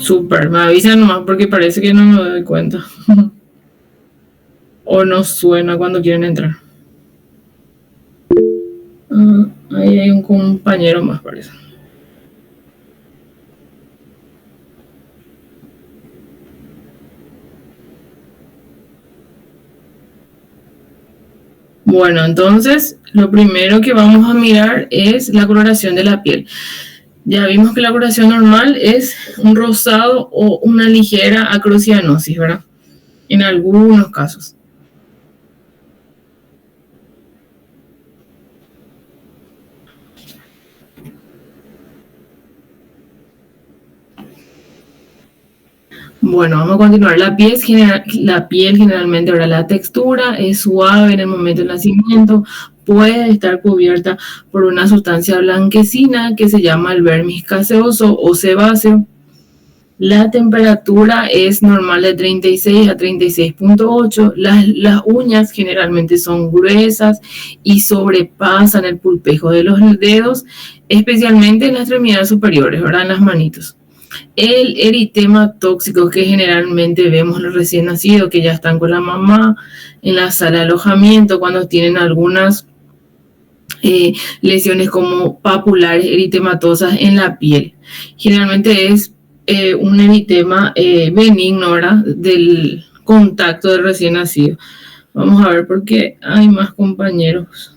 Súper, me avisan nomás porque parece que no me doy cuenta. O no suena cuando quieren entrar. Ahí hay un compañero más, parece. Bueno, entonces lo primero que vamos a mirar es la coloración de la piel. Ya vimos que la coloración normal es un rosado o una ligera acrocianosis, ¿verdad? En algunos casos. Bueno, vamos a continuar. La piel generalmente, ahora la textura es suave en el momento del nacimiento, puede estar cubierta por una sustancia blanquecina que se llama el vermis caseoso o sebáceo. La temperatura es normal de 36 a 36.8. Las uñas generalmente son gruesas y sobrepasan el pulpejo de los dedos, especialmente en las extremidades superiores, ¿verdad? En las manitos. El eritema tóxico que generalmente vemos los recién nacidos que ya están con la mamá en la sala de alojamiento cuando tienen algunas lesiones como papulares eritematosas en la piel. Generalmente es un eritema benigno, ¿verdad? Del contacto del recién nacido. Vamos a ver por qué hay más compañeros.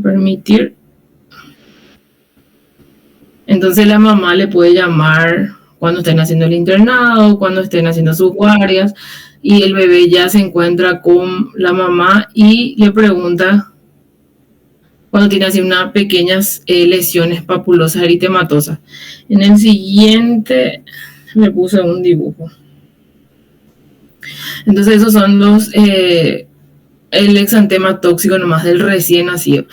Permitir. Entonces la mamá le puede llamar cuando estén haciendo el internado, cuando estén haciendo sus guardias y el bebé ya se encuentra con la mamá y le pregunta cuando tiene así unas pequeñas lesiones papulosas eritematosas. En el siguiente le puse un dibujo. Entonces esos son el exantema tóxico nomás del recién nacido.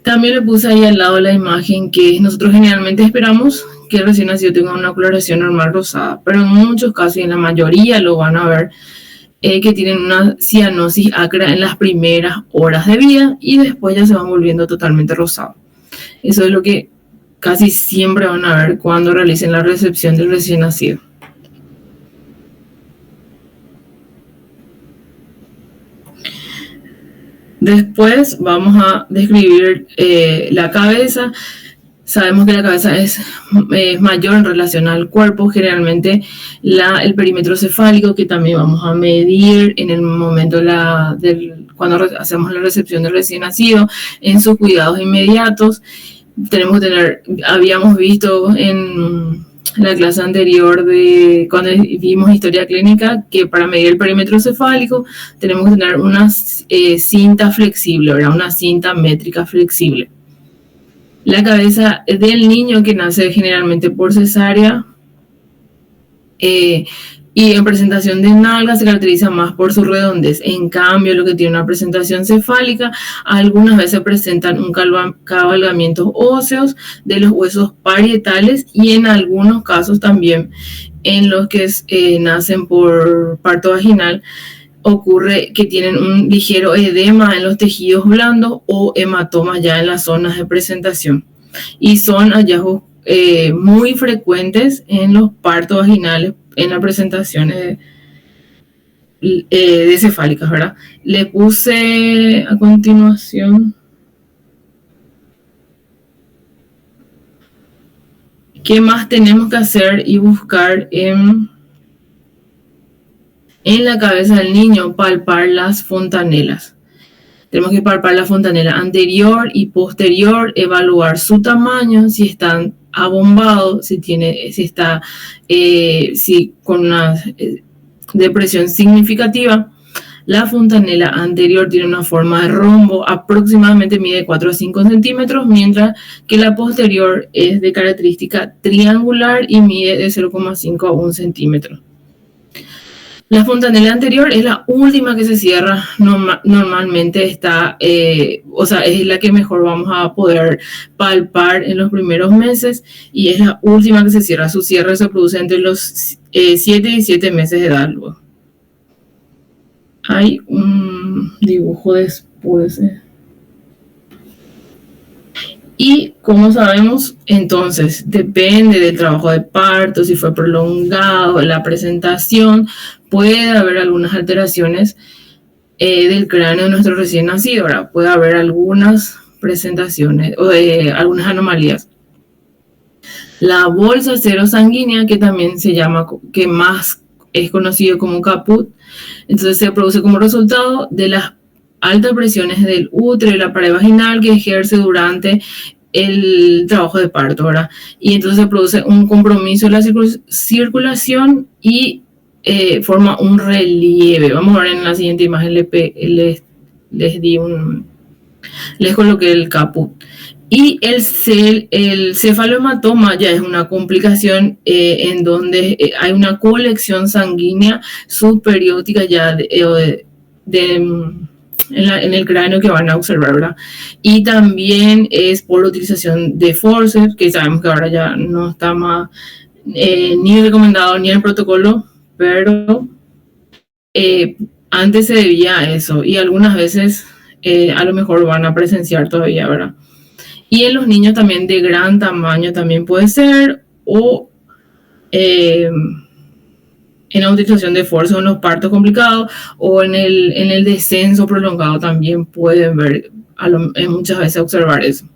También le puse ahí al lado la imagen que nosotros generalmente esperamos que el recién nacido tenga una coloración normal rosada, pero en muchos casos y en la mayoría lo van a ver que tienen una cianosis acra en las primeras horas de vida y después ya se van volviendo totalmente rosados. Eso es lo que casi siempre van a ver cuando realicen la recepción del recién nacido. Después vamos a describir la cabeza. Sabemos que la cabeza es mayor en relación al cuerpo, generalmente el perímetro cefálico, que también vamos a medir en el momento cuando hacemos la recepción del recién nacido, en sus cuidados inmediatos. Tenemos que habíamos visto en la clase anterior cuando vimos historia clínica, que para medir el perímetro cefálico tenemos que tener una cinta flexible, ¿verdad? Una cinta métrica flexible. La cabeza del niño que nace generalmente por cesárea y en presentación de nalga se caracteriza más por su redondez. En cambio, lo que tiene una presentación cefálica, algunas veces presentan un cabalgamientos óseos de los huesos parietales y en algunos casos también en los que nacen por parto vaginal ocurre que tienen un ligero edema en los tejidos blandos o hematomas ya en las zonas de presentación. Y son hallazgos muy frecuentes en los partos vaginales, en las presentaciones de cefálicas, ¿verdad? Le puse a continuación qué más tenemos que hacer y buscar en la cabeza del niño, palpar las fontanelas. Tenemos que palpar la fontanela anterior y posterior, evaluar su tamaño, si están abombados, si con una depresión significativa. La fontanela anterior tiene una forma de rombo, aproximadamente mide 4 a 5 centímetros, mientras que la posterior es de característica triangular y mide de 0,5 a 1 centímetro. La fontanela anterior es la última que se cierra, normalmente está, es la que mejor vamos a poder palpar en los primeros meses y es la última que se cierra. Su cierre se produce entre los 7 y 7 meses de edad luego. Hay un dibujo después. Y como sabemos, entonces depende del trabajo de parto, si fue prolongado, la presentación, puede haber algunas alteraciones del cráneo de nuestro recién nacido, ¿verdad? Puede haber algunas presentaciones o algunas anomalías. La bolsa cero sanguínea, que también se llama, que más es conocido como caput, entonces se produce como resultado de las altas presiones del útero y la pared vaginal que ejerce durante el trabajo de parto, ¿verdad? Y entonces se produce un compromiso de la circulación y forma un relieve. Vamos a ver en la siguiente imagen, les coloqué el caput. Y el cefalohematoma ya es una complicación en donde hay una colección sanguínea subperiódica ya en el cráneo que van a observar, ¿verdad? Y también es por la utilización de forceps, que sabemos que ahora ya no está más ni recomendado ni en el protocolo, pero antes se debía a eso y algunas veces a lo mejor van a presenciar todavía, ¿verdad? Y en los niños también de gran tamaño también puede ser, o en la utilización de fuerza en los partos complicados, o en el descenso prolongado también pueden ver, muchas veces observar eso.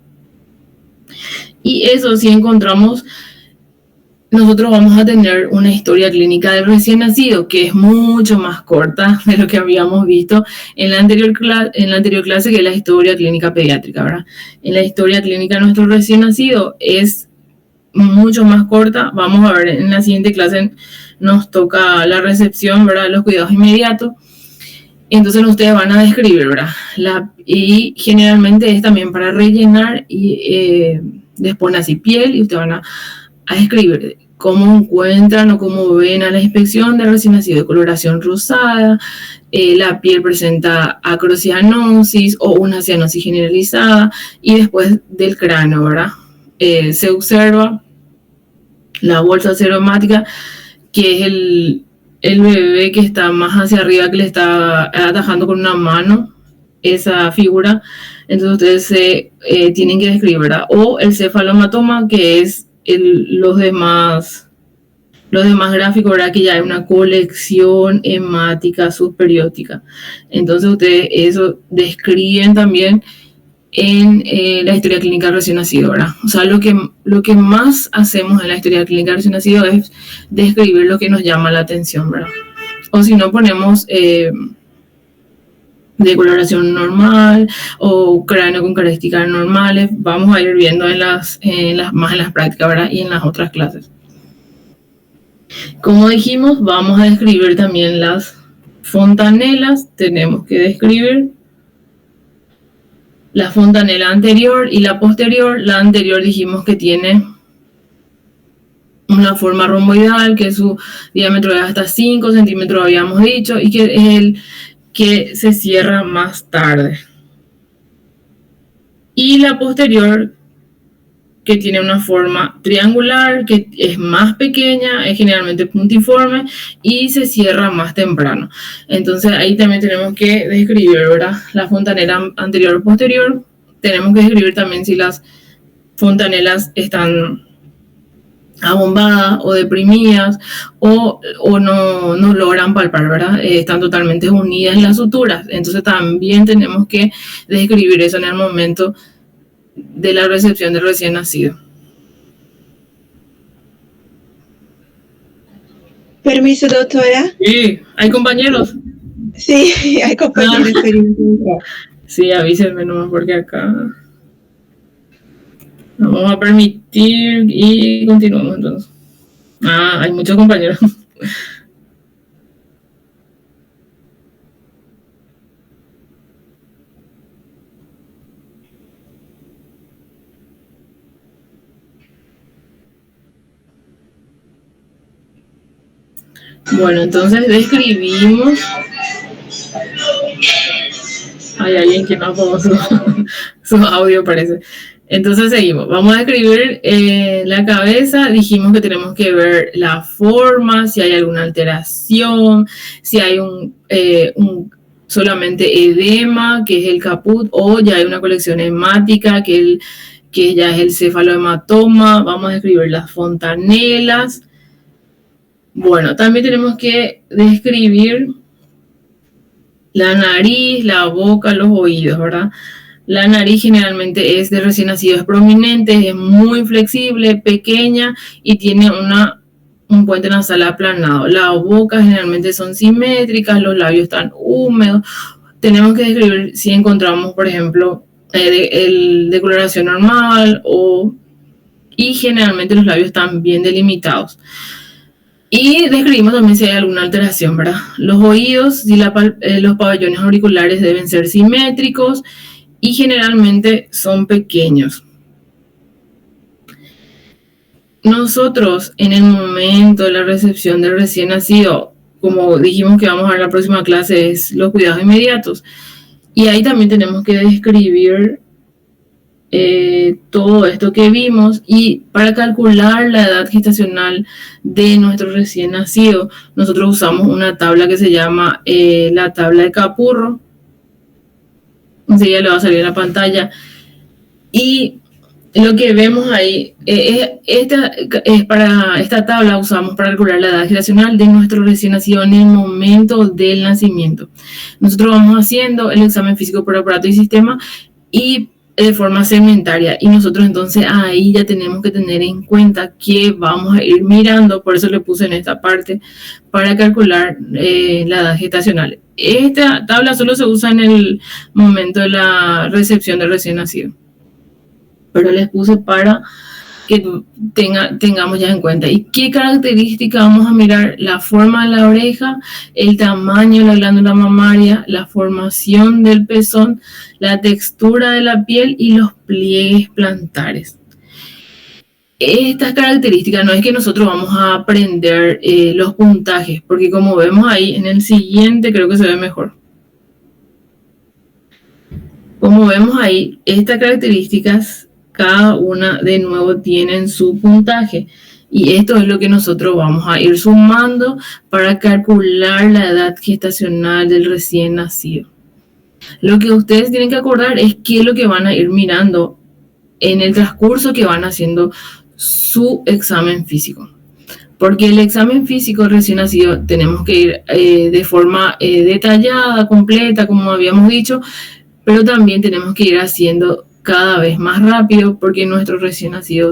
Y eso si encontramos, nosotros vamos a tener una historia clínica del recién nacido que es mucho más corta de lo que habíamos visto en la anterior clase, que es la historia clínica pediátrica, ¿verdad? En la historia clínica de nuestro recién nacido es mucho más corta. Vamos a ver en la siguiente clase, nos toca la recepción, ¿verdad? Los cuidados inmediatos. Entonces ustedes van a describir, ¿verdad? Y generalmente es también para rellenar y les ponen así piel y ustedes van a escribir cómo encuentran o cómo ven a la inspección de recién nacido de coloración rosada, la piel presenta acrocianosis o una cianosis generalizada, y después del cráneo, ¿verdad? Se observa la bolsa seromática, que es el bebé que está más hacia arriba, que le está atajando con una mano esa figura. Entonces ustedes tienen que describir, ¿verdad? O el cefalohematoma, que es los demás gráficos, ¿verdad? Que ya hay una colección hemática subperiódica. Entonces ustedes eso describen también en la historia clínica del recién nacido, ¿verdad? O sea, lo que más hacemos en la historia clínica del recién nacido es describir lo que nos llama la atención, ¿verdad? O si no, ponemos de coloración normal o cráneo con características normales. Vamos a ir viendo más en las prácticas, ¿verdad? Y en las otras clases. Como dijimos, vamos a describir también las fontanelas. Tenemos que describir la fontanela anterior y la posterior. La anterior dijimos que tiene una forma romboidal, que su diámetro es hasta 5 centímetros, habíamos dicho, y que es el que se cierra más tarde. Y la posterior, que tiene una forma triangular, que es más pequeña, es generalmente puntiforme y se cierra más temprano. Entonces ahí también tenemos que describir, ¿verdad? La fontanela anterior o posterior. Tenemos que describir también si las fontanelas están abombadas o deprimidas o no logran palpar, ¿verdad? Están totalmente unidas en las suturas. Entonces también tenemos que describir eso en el momento de la recepción del recién nacido. Permiso, doctora. Sí, ¿hay compañeros? Sí, hay compañeros. Sí, avísenme nomás porque acá vamos a permitir y continuamos entonces. Hay muchos compañeros. Bueno, entonces describimos. Hay alguien que no apagó su audio, parece. Entonces seguimos. Vamos a describir la cabeza. Dijimos que tenemos que ver la forma, si hay alguna alteración, si hay solamente edema, que es el caput, o ya hay una colección hemática, que que ya es el cefalohematoma, vamos a describir las fontanelas. Bueno, también tenemos que describir la nariz, la boca, los oídos, ¿verdad? La nariz generalmente es de recién nacidos prominentes, es muy flexible, pequeña y tiene un puente nasal aplanado. La boca generalmente son simétricas, los labios están húmedos. Tenemos que describir si encontramos, por ejemplo, de coloración normal y generalmente los labios están bien delimitados. Y describimos también si hay alguna alteración, ¿verdad? Los oídos y los pabellones auriculares deben ser simétricos y generalmente son pequeños. Nosotros, en el momento de la recepción del recién nacido, como dijimos que vamos a ver la próxima clase, es los cuidados inmediatos. Y ahí también tenemos que describir todo esto que vimos, y para calcular la edad gestacional de nuestro recién nacido, nosotros usamos una tabla que se llama la tabla de Capurro. Enseguida le va a salir en la pantalla. Y lo que vemos ahí, para esta tabla usamos para calcular la edad gestacional de nuestro recién nacido en el momento del nacimiento. Nosotros vamos haciendo el examen físico por aparato y sistema y de forma segmentaria, y nosotros entonces ahí ya tenemos que tener en cuenta que vamos a ir mirando, por eso le puse en esta parte, para calcular la edad gestacional. Esta tabla solo se usa en el momento de la recepción del recién nacido, pero les puse para que tengamos ya en cuenta. ¿Y qué características vamos a mirar? La forma de la oreja, el tamaño de la glándula mamaria, la formación del pezón, la textura de la piel y los pliegues plantares. Estas características no es que nosotros vamos a aprender los puntajes, porque como vemos ahí en el siguiente, creo que se ve mejor. Como vemos ahí, estas características cada una de nuevo tienen su puntaje, y esto es lo que nosotros vamos a ir sumando para calcular la edad gestacional del recién nacido. Lo que ustedes tienen que acordar es qué es lo que van a ir mirando en el transcurso que van haciendo su examen físico, porque el examen físico recién nacido tenemos que ir de forma detallada, completa, como habíamos dicho, pero también tenemos que ir haciendo cada vez más rápido, porque nuestro recién nacido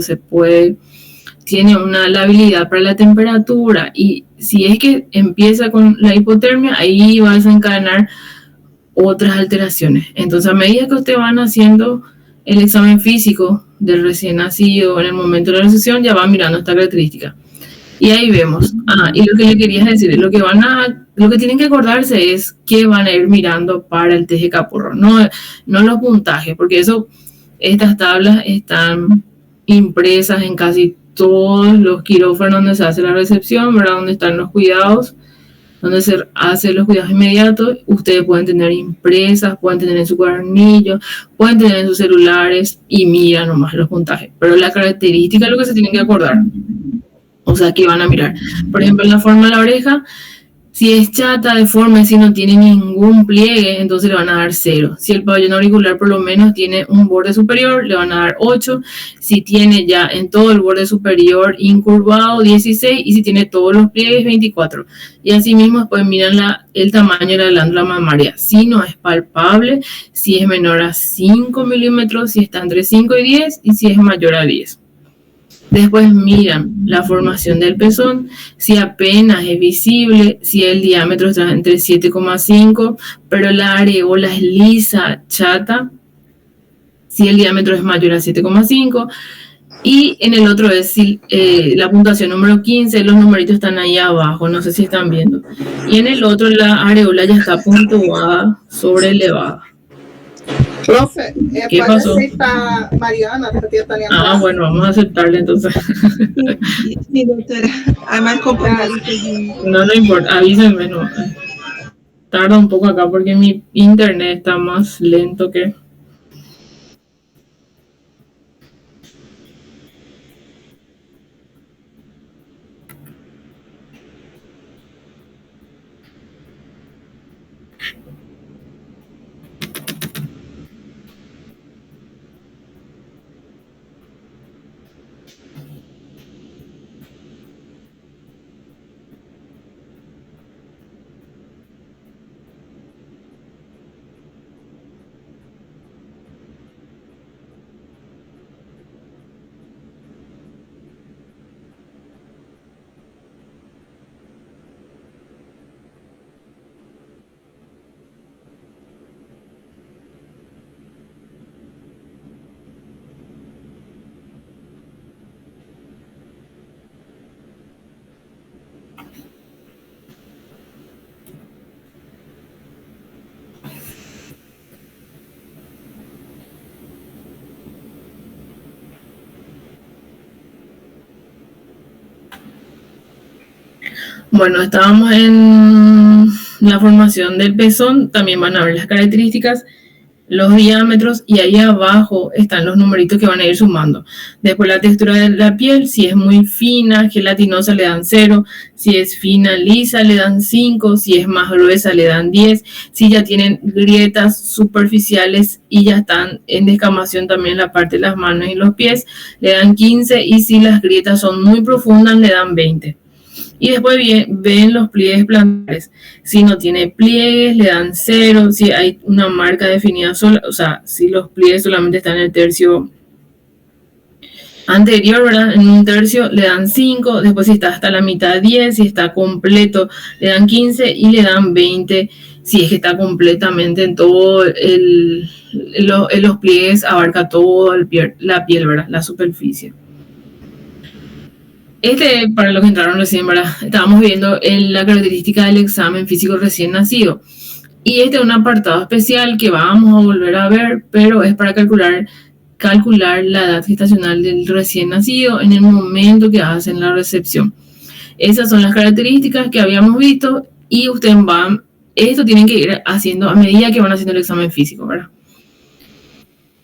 tiene la habilidad para la temperatura, y si es que empieza con la hipotermia, ahí va a desencadenar otras alteraciones. Entonces, a medida que ustedes van haciendo el examen físico del recién nacido en el momento de la recepción, ya van mirando esta característica. Y ahí vemos. Y lo que le quería decir, lo que tienen que acordarse es que van a ir mirando para el test de Capurro, no los puntajes, porque estas tablas están impresas en casi todos los quirófanos donde se hace la recepción, ¿verdad? Donde están los cuidados, donde se hacen los cuidados inmediatos. Ustedes pueden tener impresas, pueden tener en su cuadernillo, pueden tener en sus celulares, y miran nomás los puntajes. Pero la característica es lo que se tienen que acordar. O sea, que van a mirar. Por ejemplo, en la forma de la oreja, si es chata, deforme, si no tiene ningún pliegue, entonces le van a dar 0. Si el pabellón auricular por lo menos tiene un borde superior, le van a dar 8. Si tiene ya en todo el borde superior incurvado, 16. Y si tiene todos los pliegues, 24. Y así mismo después miran el tamaño de la glándula mamaria. Si no es palpable, si es menor a 5 milímetros, si está entre 5 y 10, y si es mayor a 10. Después miran la formación del pezón, si apenas es visible, si el diámetro está entre 7,5, pero la areola es lisa, chata, si el diámetro es mayor a 7,5. Y en el otro es la puntuación número 15, los numeritos están ahí abajo, no sé si están viendo. Y en el otro la areola ya está puntuada sobre elevada. Profe, ¿Qué pasó? Mariana, bueno, vamos a aceptarle entonces. Sí, doctora. Además, no importa, avísenme, no. Tarda un poco acá porque mi internet está más lento que... Bueno, estábamos en la formación del pezón, también van a ver las características, los diámetros, y ahí abajo están los numeritos que van a ir sumando. Después la textura de la piel, si es muy fina, gelatinosa, le dan 0, si es fina, lisa, le dan 5, si es más gruesa, le dan 10, si ya tienen grietas superficiales y ya están en descamación también la parte de las manos y los pies, le dan 15, y si las grietas son muy profundas, le dan 20. Y después ven los pliegues plantares. Si no tiene pliegues, le dan 0. Si hay una marca definida sola, o sea, si los pliegues solamente están en el tercio anterior, ¿verdad? En un tercio le dan 5. Después si está hasta la mitad, 10. Si está completo, le dan 15 y le dan 20. Si es que está completamente en todo los pliegues, abarca todo la piel, ¿verdad? La superficie. Para los que entraron recién, ¿verdad? Estábamos viendo la característica del examen físico recién nacido. Y este es un apartado especial que vamos a volver a ver, pero es para calcular la edad gestacional del recién nacido en el momento que hacen la recepción. Esas son las características que habíamos visto y ustedes esto tienen que ir haciendo a medida que van haciendo el examen físico, ¿verdad?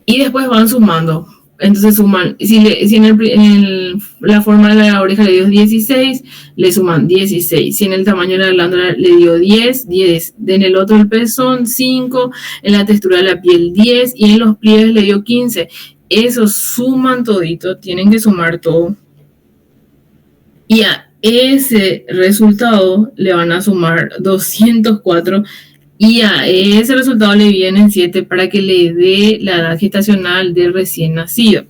Y después van sumando. Entonces suman, si en la forma de la oreja le dio 16, le suman 16. Si en el tamaño de la glándula le dio 10, 10. En el otro el pezón, 5. En la textura de la piel, 10. Y en los pliegues le dio 15. Eso suman todito, tienen que sumar todo. Y a ese resultado le van a sumar 204. Y a ese resultado le vienen 7 para que le dé la edad gestacional del recién nacido.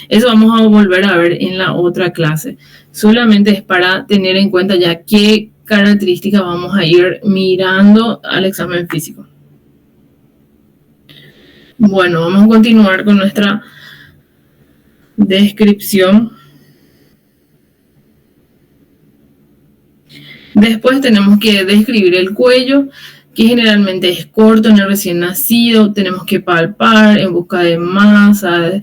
Eso vamos a volver a ver en la otra clase. Solamente es para tener en cuenta ya qué características vamos a ir mirando al examen físico. Bueno, vamos a continuar con nuestra descripción. Después tenemos que describir el cuello, que generalmente es corto en el recién nacido. Tenemos que palpar en busca de masa,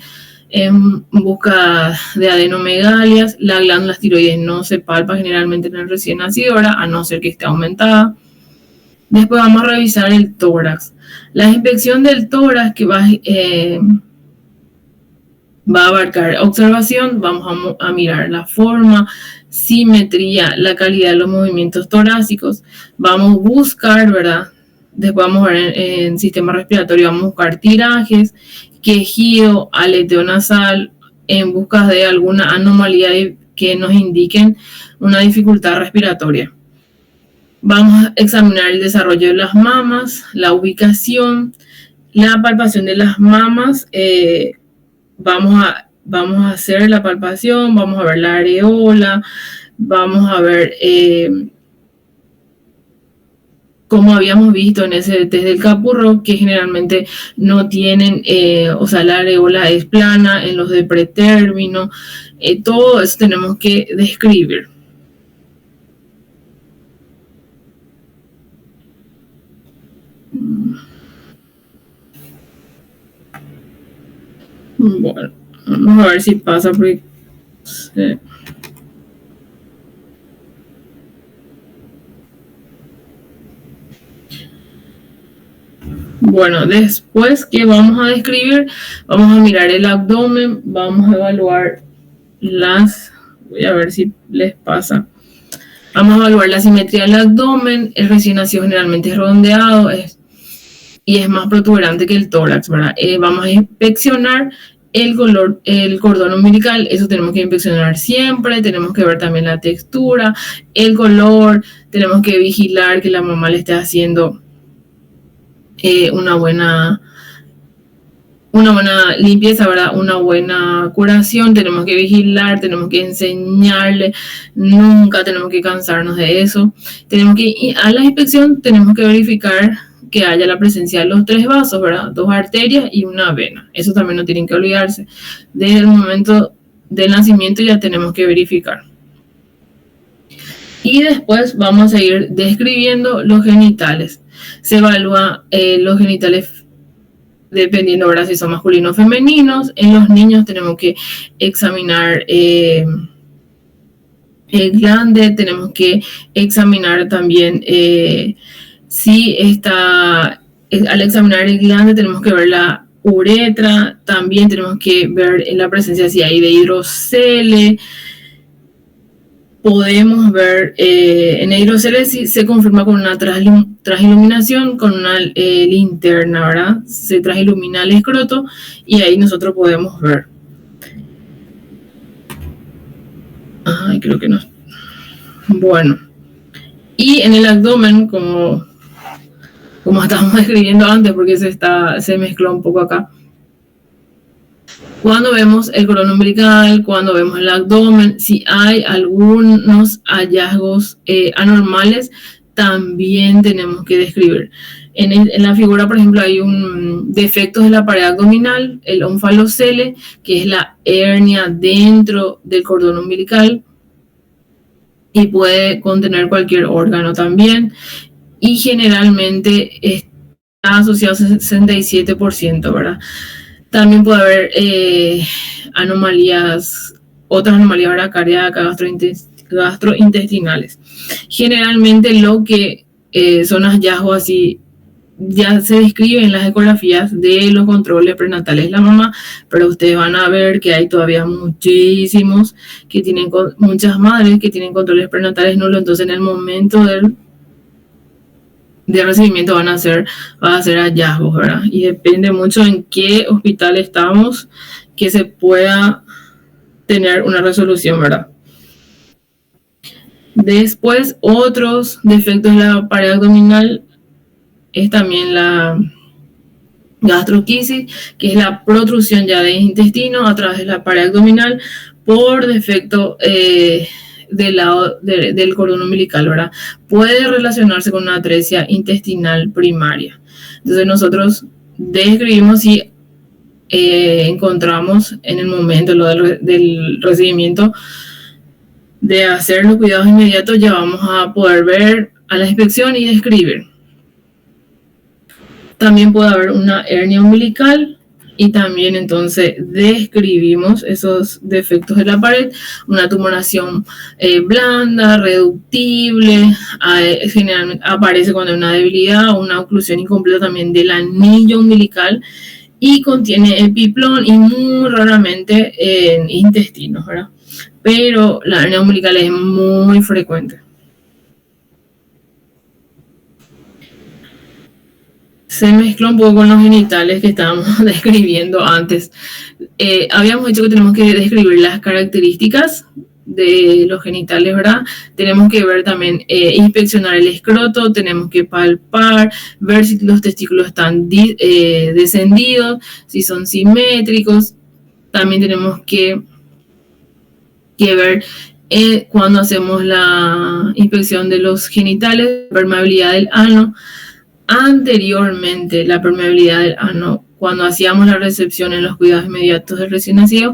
en busca de adenomegalias. La glándula tiroides no se palpa generalmente en el recién nacido, a no ser que esté aumentada. Después vamos a revisar el tórax. La inspección del tórax que va a abarcar observación, vamos a mirar la forma, simetría, la calidad de los movimientos torácicos. Vamos a buscar, ¿verdad? Después vamos a ver en sistema respiratorio, vamos a buscar tirajes, quejido, aleteo nasal, en busca de alguna anomalía que nos indiquen una dificultad respiratoria. Vamos a examinar el desarrollo de las mamas, la ubicación, la palpación de las mamas. Vamos a hacer la palpación, vamos a ver la areola, vamos a ver, como habíamos visto en ese test del Capurro, que generalmente no tienen, o sea, la areola es plana, en los de pretérmino, todo eso tenemos que describir. Bueno, vamos a ver si pasa porque... Sí. Bueno, después que vamos a describir, vamos a mirar el abdomen, vamos a evaluar voy a ver si les pasa. Vamos a evaluar la simetría del abdomen. El recién nacido generalmente es redondeado y es más protuberante que el tórax, ¿verdad? Vamos a inspeccionar el cordón umbilical. Eso tenemos que inspeccionar siempre. Tenemos que ver también la textura, el color. Tenemos que vigilar que la mamá le esté haciendo una buena limpieza, ¿verdad? Una buena curación. Tenemos que vigilar, tenemos que enseñarle, nunca tenemos que cansarnos de eso. A la inspección tenemos que verificar que haya la presencia de los 3 vasos, ¿verdad? 2 arterias y una vena. Eso también no tienen que olvidarse. Desde el momento del nacimiento ya tenemos que verificar. Y después vamos a seguir describiendo los genitales. Se evalúa los genitales dependiendo ahora si son masculinos o femeninos. En los niños tenemos que examinar el glande, tenemos que examinar también si está, al examinar el glande tenemos que ver la uretra, también tenemos que ver la presencia si hay de hidrocele. Podemos ver en el hidrocele si se confirma con una transiluminación, con una linterna, ¿verdad? Se transilumina el escroto y ahí nosotros podemos ver. Ay, creo que no. Bueno, y en el abdomen, como estábamos describiendo antes, porque se mezcló un poco acá. Cuando vemos el cordón umbilical, cuando vemos el abdomen, si hay algunos hallazgos anormales, también tenemos que describir. En la figura, por ejemplo, hay un defecto de la pared abdominal, el onfalocele, que es la hernia dentro del cordón umbilical y puede contener cualquier órgano también. Y generalmente está asociado al 67%, ¿verdad? También puede haber otras anomalías, ¿verdad? Cardíacas, gastrointestinales. Generalmente lo que son hallazgos así ya se describen en las ecografías de los controles prenatales de la mamá, pero ustedes van a ver que hay todavía muchísimos muchas madres que tienen controles prenatales nulos, entonces en el momento del recibimiento va a hacer hallazgos, ¿verdad? Y depende mucho en qué hospital estamos que se pueda tener una resolución, ¿verdad? Después, otros defectos de la pared abdominal es también la gastroquisis, que es la protrusión ya del intestino a través de la pared abdominal por defecto del lado del cordón umbilical, ¿verdad? Puede relacionarse con una atresia intestinal primaria. Entonces nosotros describimos si encontramos en el momento del recibimiento de hacer los cuidados inmediatos, ya vamos a poder ver a la inspección y describir. También puede haber una hernia umbilical y también entonces describimos esos defectos de la pared, una tumoración blanda, reductible, generalmente aparece cuando hay una debilidad o una oclusión incompleta también del anillo umbilical y contiene epiplón y muy raramente en intestinos, ¿verdad? Pero la hernia umbilical es muy frecuente. Se mezcla un poco con los genitales que estábamos describiendo antes. Habíamos dicho que tenemos que describir las características de los genitales, ¿verdad? Tenemos que ver también, inspeccionar el escroto, tenemos que palpar, ver si los testículos están descendidos, si son simétricos. También tenemos que ver cuando hacemos la inspección de los genitales, permeabilidad del ano. Anteriormente, la permeabilidad del ano, cuando hacíamos la recepción en los cuidados inmediatos del recién nacido,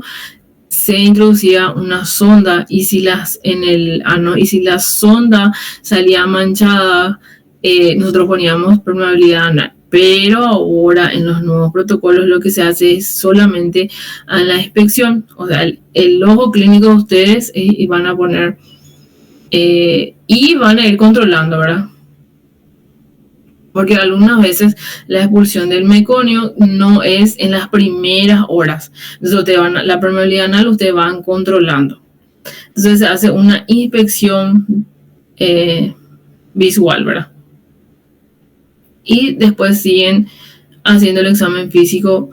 se introducía una sonda en el ano, y si la sonda salía manchada, nosotros poníamos permeabilidad anal. Pero ahora en los nuevos protocolos lo que se hace es solamente a la inspección, o sea, el ojo clínico de ustedes y van a poner y van a ir controlando, ¿verdad? Porque algunas veces la expulsión del meconio no es en las primeras horas. Entonces la permeabilidad anal ustedes van controlando. Entonces se hace una inspección visual, ¿verdad? Y después siguen haciendo el examen físico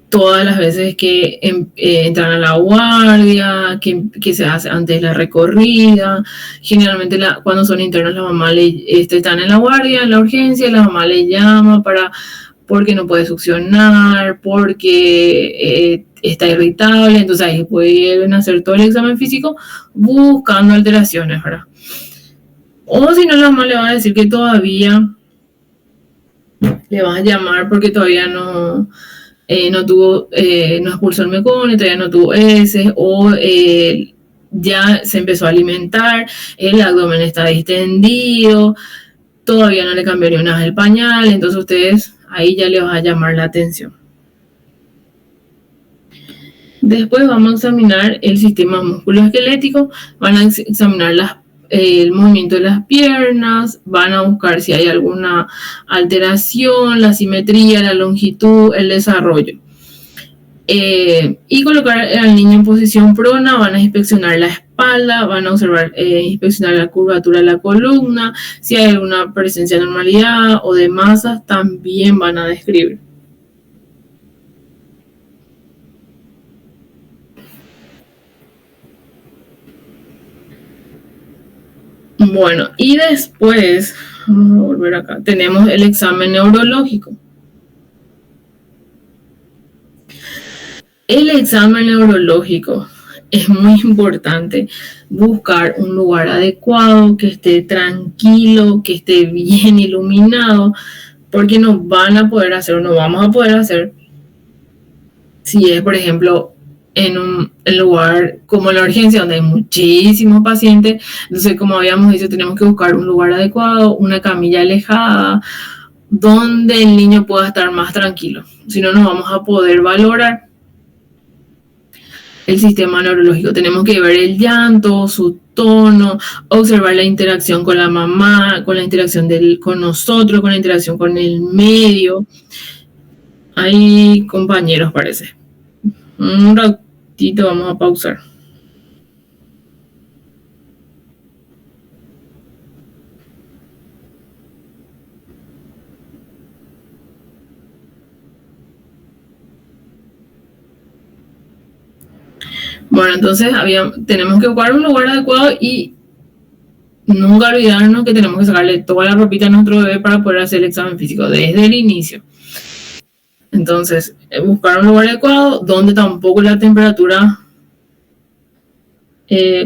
todas las veces que entran a la guardia, que se hace antes de la recorrida. Generalmente cuando son internos la mamá están en la guardia, en la urgencia, la mamá le llama porque no puede succionar, porque está irritable, entonces ahí pueden hacer todo el examen físico buscando alteraciones, ¿verdad? O si no, la mamá le va a decir que todavía le van a llamar porque todavía no expulsó el meconio, todavía no tuvo heces, o ya se empezó a alimentar, el abdomen está distendido, todavía no le cambió ni una vez el pañal, entonces ustedes ahí ya les va a llamar la atención. Después vamos a examinar el sistema musculoesquelético, van a examinar el movimiento de las piernas, van a buscar si hay alguna alteración, la simetría, la longitud, el desarrollo. Y colocar al niño en posición prona, van a inspeccionar la espalda, van a observar, inspeccionar la curvatura de la columna, si hay alguna presencia de normalidad o de masas, también van a describir. Bueno, y después, vamos a volver acá, tenemos el examen neurológico. El examen neurológico es muy importante buscar un lugar adecuado, que esté tranquilo, que esté bien iluminado, porque no van a poder hacer o no vamos a poder hacer si es, por ejemplo, en un lugar como la urgencia, donde hay muchísimos pacientes. Entonces, como habíamos dicho, tenemos que buscar un lugar adecuado, una camilla alejada, donde el niño pueda estar más tranquilo. Si no, no vamos a poder valorar el sistema neurológico. Tenemos que ver el llanto, su tono, observar la interacción con la mamá, con la interacción con nosotros, con la interacción con el medio. Hay compañeros, parece. Un ratito vamos a pausar. Bueno, entonces tenemos que buscar un lugar adecuado y nunca olvidarnos que tenemos que sacarle toda la ropita a nuestro bebé para poder hacer el examen físico desde el inicio. Entonces, buscar un lugar adecuado donde tampoco la temperatura,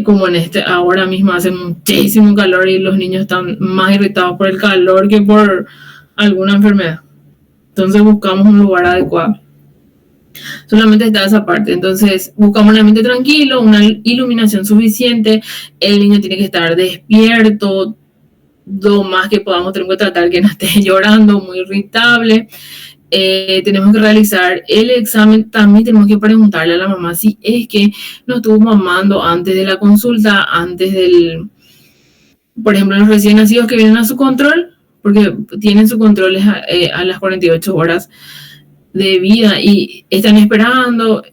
como en ahora mismo hace muchísimo calor y los niños están más irritados por el calor que por alguna enfermedad. Entonces buscamos un lugar adecuado. Solamente está esa parte. Entonces buscamos un ambiente tranquilo, una iluminación suficiente, el niño tiene que estar despierto, lo más que podamos. Tenemos que tratar que no esté llorando, muy irritable. Tenemos que realizar el examen. También tenemos que preguntarle a la mamá si es que no estuvo mamando antes de la consulta, antes del, por ejemplo, los recién nacidos que vienen a su control, porque tienen su control a las 48 horas de vida y están esperando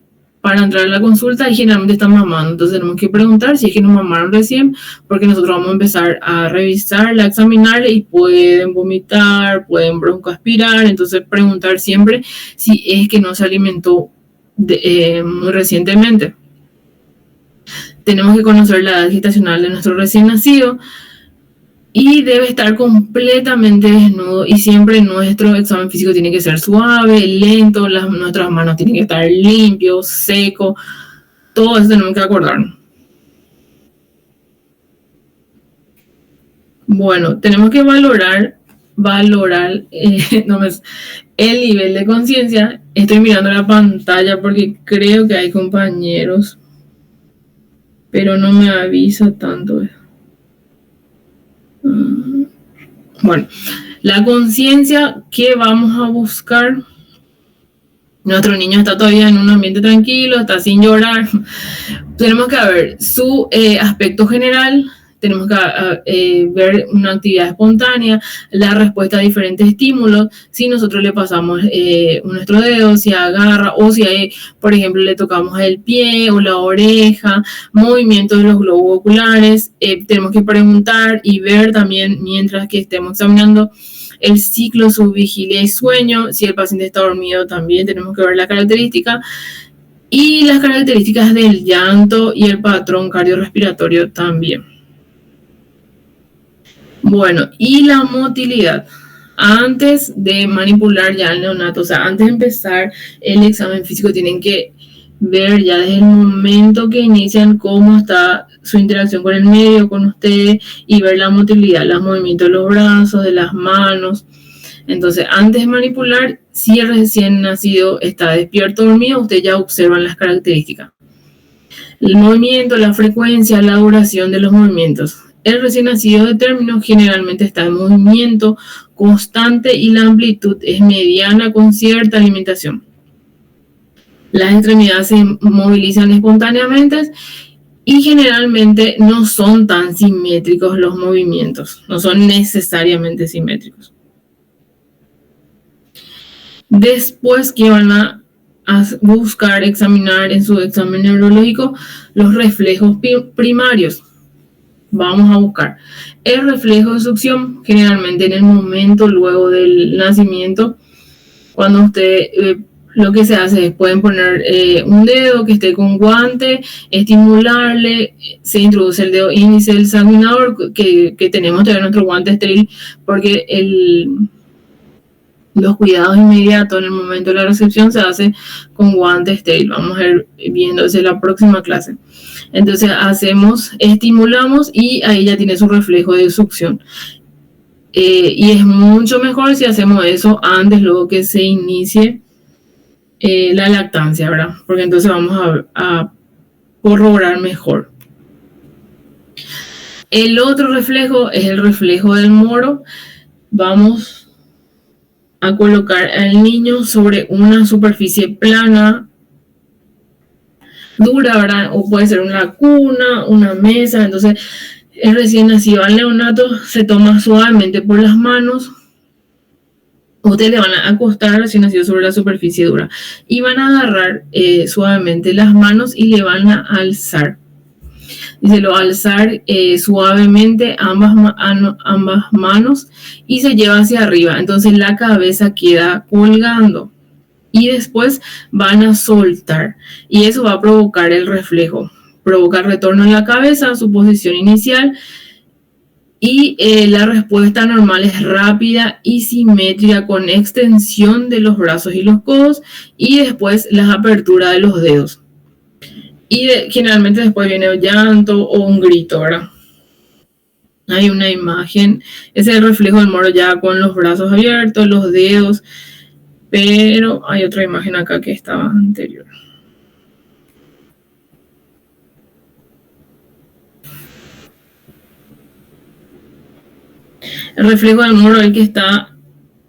para entrar a la consulta y generalmente están mamando. Entonces tenemos que preguntar si es que nos mamaron recién, porque nosotros vamos a empezar a revisarla, a examinarla y pueden vomitar, pueden broncoaspirar. Entonces preguntar siempre si es que no se alimentó muy recientemente. Tenemos que conocer la edad gestacional de nuestro recién nacido y debe estar completamente desnudo, y siempre nuestro examen físico tiene que ser suave, lento, nuestras manos tienen que estar limpios, secos, todo eso tenemos que acordarnos. Bueno, tenemos que valorar el nivel de conciencia. Estoy mirando la pantalla porque creo que hay compañeros, pero no me avisa tanto. Bueno, la conciencia que vamos a buscar. Nuestro niño está todavía en un ambiente tranquilo, está sin llorar. Tenemos que ver su aspecto general. Tenemos que ver una actividad espontánea, la respuesta a diferentes estímulos, si nosotros le pasamos nuestro dedo, si agarra, o si por ejemplo, le tocamos el pie o la oreja, movimientos de los globos oculares. Tenemos que preguntar y ver también, mientras que estemos examinando, el ciclo, su vigilia y sueño. Si el paciente está dormido, también tenemos que ver la característica. Y las características del llanto y el patrón cardiorrespiratorio también. Bueno, y la motilidad. Antes de manipular ya al neonato, o sea, antes de empezar el examen físico, tienen que ver ya desde el momento que inician cómo está su interacción con el medio, con ustedes, y ver la motilidad, los movimientos de los brazos, de las manos. Entonces, antes de manipular, si el recién nacido está despierto o dormido, ustedes ya observan las características. El movimiento, la frecuencia, la duración de los movimientos. El recién nacido de término generalmente está en movimiento constante y la amplitud es mediana con cierta alimentación. Las extremidades se movilizan espontáneamente y generalmente no son tan simétricos los movimientos, no son necesariamente simétricos. Después que van a buscar, examinar en su examen neurológico los reflejos primarios. Vamos a buscar el reflejo de succión, generalmente en el momento luego del nacimiento, cuando usted lo que se hace es pueden poner un dedo que esté con guante, estimularle, se introduce el dedo índice del sanguinador que tenemos todavía nuestro guante estéril, porque los cuidados inmediatos en el momento de la recepción se hace con guante estéril. Vamos a ir viendo eso en la próxima clase. Entonces estimulamos y ahí ya tiene su reflejo de succión. Y es mucho mejor si hacemos eso antes, luego que se inicie la lactancia, ¿verdad? Porque entonces vamos a corroborar mejor. El otro reflejo es el reflejo del moro. Vamos a colocar al niño sobre una superficie plana, dura, ¿verdad? O puede ser una cuna, una mesa. Entonces, el recién nacido al neonato se toma suavemente por las manos. Ustedes le van a acostar recién nacido sobre la superficie dura y van a agarrar suavemente las manos y le van a alzar. Dice, lo alzar suavemente ambas manos y se lleva hacia arriba. Entonces la cabeza queda colgando y después van a soltar y eso va a provocar el reflejo. Provoca el retorno en la cabeza a su posición inicial y la respuesta normal es rápida y simétrica con extensión de los brazos y los codos y después la apertura de los dedos. Y generalmente después viene el llanto o un grito, ¿verdad? Hay una imagen, ese es el reflejo del moro ya con los brazos abiertos, los dedos, pero hay otra imagen acá que estaba anterior. El reflejo del moro, el que está,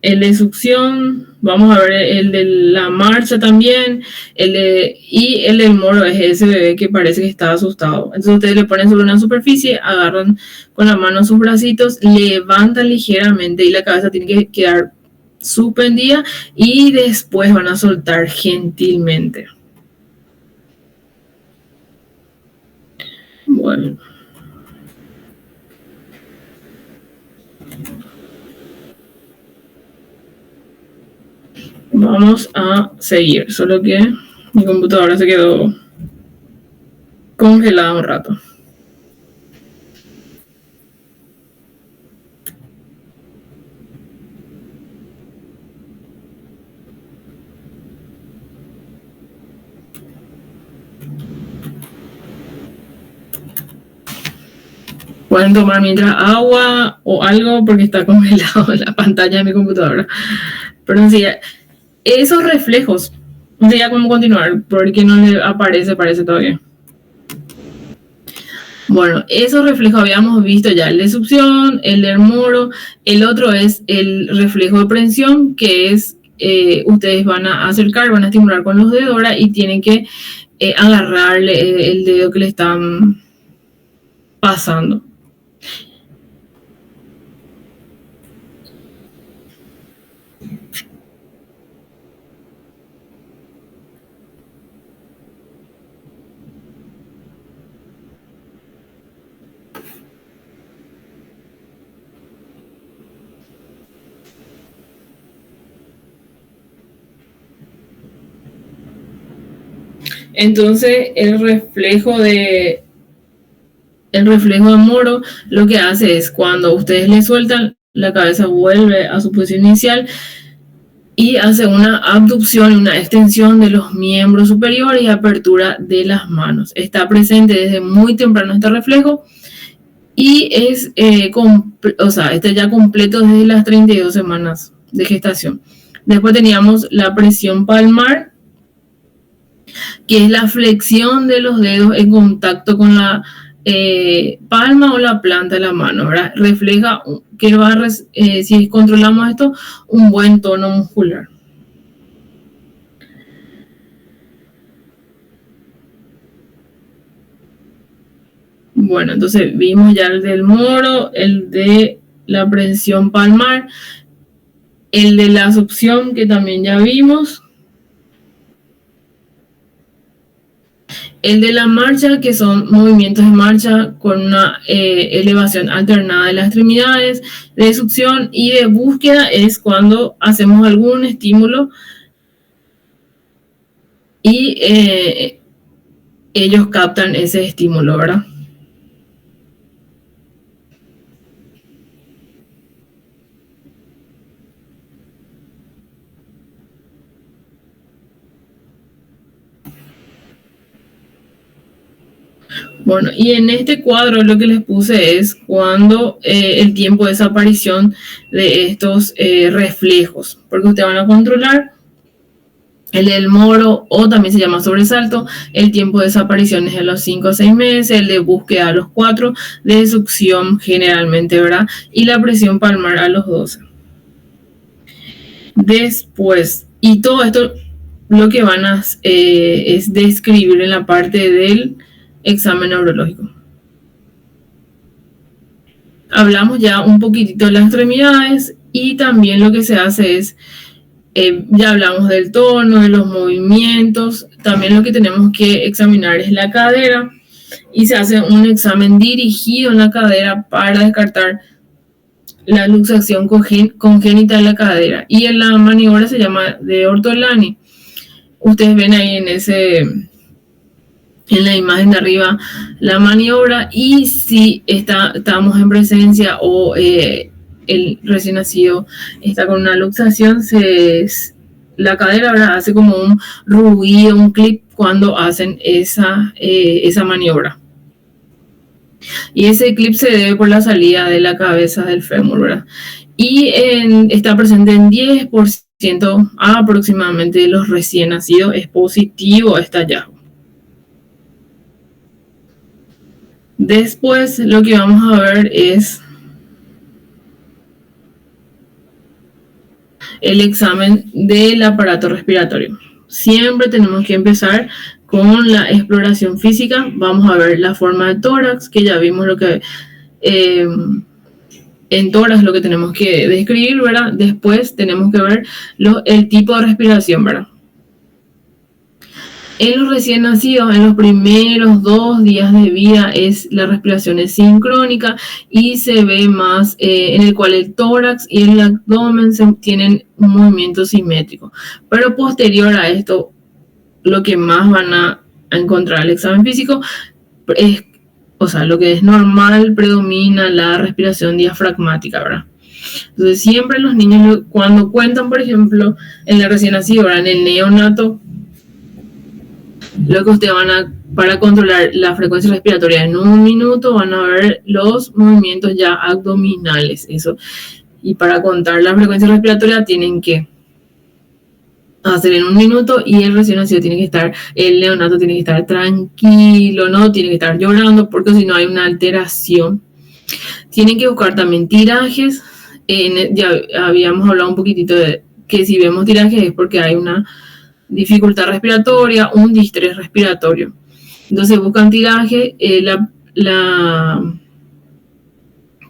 el de succión, vamos a ver el de la marcha también, y el del moro es ese bebé que parece que está asustado. Entonces ustedes le ponen sobre una superficie, agarran con la mano sus bracitos, levantan ligeramente y la cabeza tiene que quedar suspendida y después van a soltar gentilmente. Bueno. Vamos a seguir, solo que mi computadora se quedó congelada un rato. Pueden tomar mientras agua o algo porque está congelado la pantalla de mi computadora. Pero sí, esos reflejos, no sé ya cómo continuar, porque no le aparece todavía. Bueno, esos reflejos habíamos visto ya, el de succión, el del moro, el otro es el reflejo de prensión, que es, ustedes van a acercar, van a estimular con los dedos ahora y tienen que agarrarle el dedo que le están pasando. Entonces el reflejo de moro lo que hace es cuando ustedes le sueltan, la cabeza vuelve a su posición inicial y hace una abducción, una extensión de los miembros superiores y apertura de las manos. Está presente desde muy temprano este reflejo y es está ya completo desde las 32 semanas de gestación. Después teníamos la presión palmar, que es la flexión de los dedos en contacto con la palma o la planta de la mano, ¿verdad? Refleja que si controlamos esto, un buen tono muscular. Bueno, entonces vimos ya el del moro, el de la presión palmar, el de la succión que también ya vimos, el de la marcha, que son movimientos de marcha con una elevación alternada de las extremidades, de succión, y de búsqueda es cuando hacemos algún estímulo y ellos captan ese estímulo, ¿verdad? Bueno, y en este cuadro lo que les puse es cuando el tiempo de desaparición de estos reflejos, porque ustedes van a controlar el del moro, o también se llama sobresalto, el tiempo de desaparición es a los 5 o 6 meses, el de búsqueda a los 4, de succión generalmente, ¿verdad? Y la presión palmar a los 12. Después, y todo esto lo que van a es describir en la parte del examen neurológico. Hablamos ya un poquitito de las extremidades y también lo que se hace es, ya hablamos del tono, de los movimientos, también lo que tenemos que examinar es la cadera y se hace un examen dirigido en la cadera para descartar la luxación congénita de la cadera, y en la maniobra se llama de Ortolani. Ustedes ven ahí en la imagen de arriba la maniobra, y si estamos en presencia o el recién nacido está con una luxación, la cadera, ¿verdad?, hace como un ruido, un clip cuando hacen esa maniobra. Y ese clip se debe por la salida de la cabeza del fémur, ¿verdad? Y está presente en 10% aproximadamente de los recién nacidos, es positivo este hallazgo. Después lo que vamos a ver es el examen del aparato respiratorio. Siempre tenemos que empezar con la exploración física. Vamos a ver la forma de tórax, que ya vimos lo que en tórax lo que tenemos que describir, ¿verdad? Después tenemos que ver el tipo de respiración, ¿verdad? En los recién nacidos, en los primeros 2 días de vida, la respiración es sincrónica y se ve más en el cual el tórax y el abdomen tienen un movimiento simétrico. Pero posterior a esto, lo que más van a encontrar el examen físico es, o sea, lo que es normal, predomina la respiración diafragmática, ¿verdad? Entonces, siempre los niños, cuando cuentan, por ejemplo, en el recién nacido, ¿verdad?, en el neonato, lo que ustedes para controlar la frecuencia respiratoria en 1 minuto, van a ver los movimientos ya abdominales, eso. Y para contar la frecuencia respiratoria tienen que hacer en 1 minuto, y el recién nacido el neonato tiene que estar tranquilo, no tiene que estar llorando, porque si no hay una alteración. Tienen que buscar también tirajes. Ya habíamos hablado un poquitito de que si vemos tirajes es porque hay una dificultad respiratoria, un distrés respiratorio. Entonces buscan tiraje,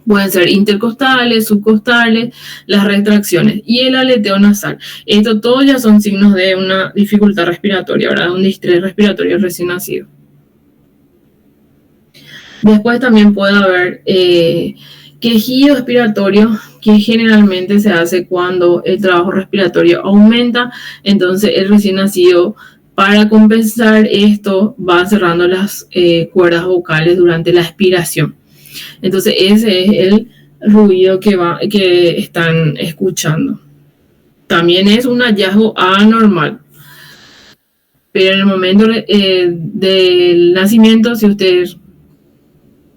pueden ser intercostales, subcostales, las retracciones y el aleteo nasal. Esto todos ya son signos de una dificultad respiratoria, ¿verdad? Un distrés respiratorio recién nacido. Después también puede haber quejido expiratorio, que generalmente se hace cuando el trabajo respiratorio aumenta. Entonces el recién nacido, para compensar esto, va cerrando las cuerdas vocales durante la expiración. Entonces ese es el ruido que están escuchando. También es un hallazgo anormal. Pero en el momento del nacimiento, si ustedes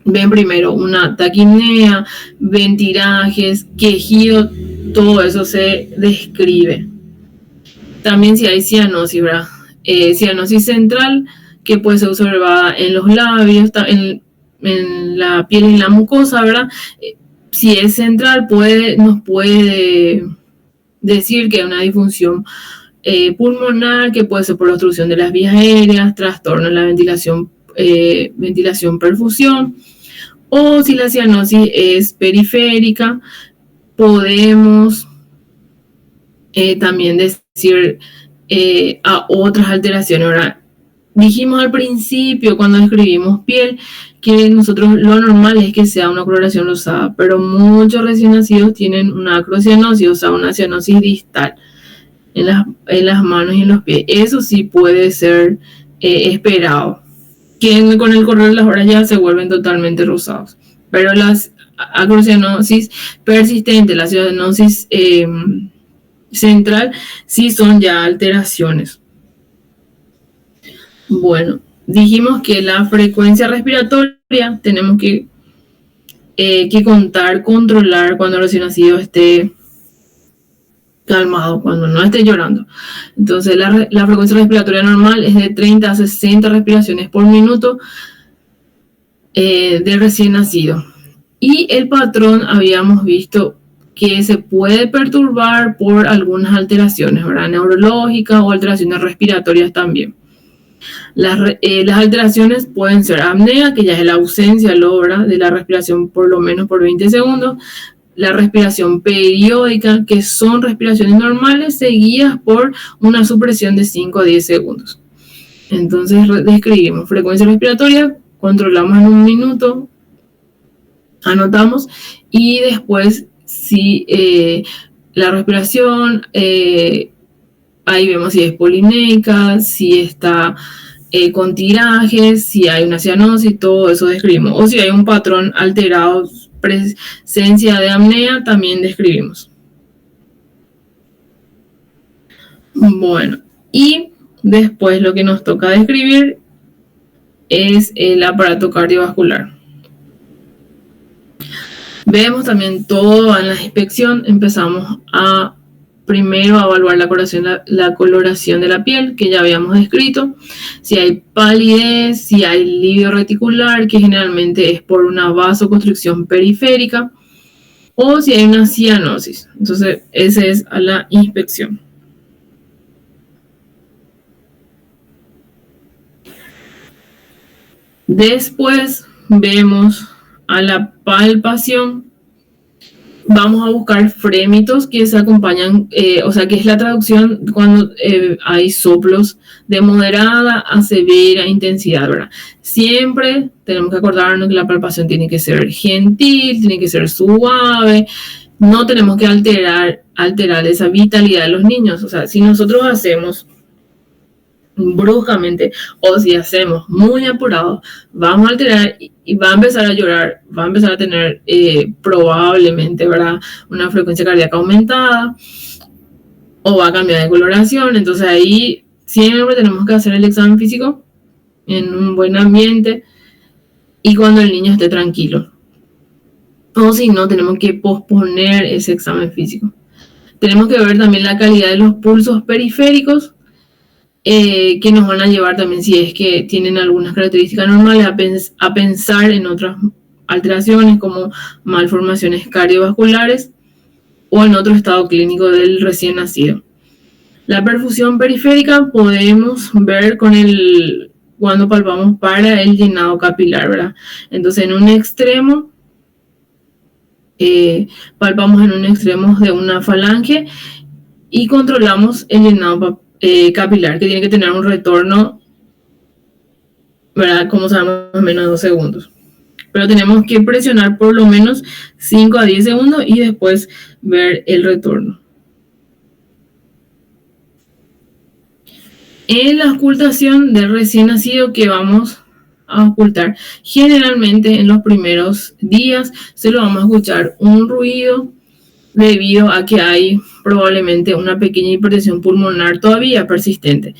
ven primero una taquipnea, ven tirajes, quejido, todo eso se describe. También si hay cianosis, ¿verdad? Cianosis central, que puede ser observada en los labios, en la piel y en la mucosa, ¿verdad? Si es central, nos puede decir que hay una disfunción pulmonar, que puede ser por obstrucción de las vías aéreas, trastorno en la ventilación ventilación perfusión. O si la cianosis es periférica, podemos también decir a otras alteraciones. Ahora, dijimos al principio cuando escribimos piel que nosotros lo normal es que sea una coloración rosada, pero muchos recién nacidos tienen una acrocianosis, o sea, una cianosis distal en las manos y en los pies. Eso sí puede ser esperado, que con el correr de las horas ya se vuelven totalmente rosados. Pero las acrocianosis persistentes, la cianosis central, sí son ya alteraciones. Bueno, dijimos que la frecuencia respiratoria tenemos que controlar cuando el recién nacido esté calmado, cuando no esté llorando. Entonces la frecuencia respiratoria normal es de 30 a 60 respiraciones por minuto del recién nacido. Y el patrón habíamos visto que se puede perturbar por algunas alteraciones, ¿verdad? Neurológicas o alteraciones respiratorias también. Las alteraciones pueden ser apnea, que ya es la ausencia ¿verdad? de la respiración por lo menos por 20 segundos, la respiración periódica, que son respiraciones normales seguidas por una supresión de 5 a 10 segundos. Entonces describimos frecuencia respiratoria, controlamos en un minuto, anotamos y después si la respiración, ahí vemos si es polinéica, si está con tirajes, si hay una cianosis, todo eso describimos. O si hay un patrón alterado, presencia de apnea, también describimos. Bueno, y después lo que nos toca describir es el aparato cardiovascular. Vemos también todo en la inspección. Empezamos primero a evaluar la coloración de la piel, que ya habíamos descrito. Si hay palidez, si hay livido reticular, que generalmente es por una vasoconstricción periférica, o si hay una cianosis. Entonces, ese es a la inspección. Después vemos a la palpación. Vamos a buscar frémitos que se acompañan, o sea, que es la traducción cuando hay soplos de moderada a severa intensidad, ¿verdad? Siempre tenemos que acordarnos que la palpación tiene que ser gentil, tiene que ser suave, no tenemos que alterar esa vitalidad de los niños. O sea, si nosotros hacemos bruscamente o si hacemos muy apurado, vamos a alterar y va a empezar a llorar, va a empezar a tener probablemente, ¿verdad?, una frecuencia cardíaca aumentada o va a cambiar de coloración. Entonces ahí siempre tenemos que hacer el examen físico en un buen ambiente y cuando el niño esté tranquilo, o si no, tenemos que posponer ese examen físico. Tenemos que ver también la calidad de los pulsos periféricos, que nos van a llevar también, si es que tienen algunas características normales, a pensar en otras alteraciones como malformaciones cardiovasculares o en otro estado clínico del recién nacido. La perfusión periférica podemos ver cuando palpamos para el llenado capilar, ¿verdad? Entonces en un extremo, palpamos en un extremo de una falange y controlamos el llenado capilar, que tiene que tener un retorno, ¿verdad?, como sabemos, menos de 2 segundos. Pero tenemos que presionar por lo menos 5 a 10 segundos y después ver el retorno. En la ocultación del recién nacido, que vamos a ocultar, generalmente en los primeros días se lo vamos a escuchar un ruido debido a que hay probablemente una pequeña hipertensión pulmonar todavía persistente.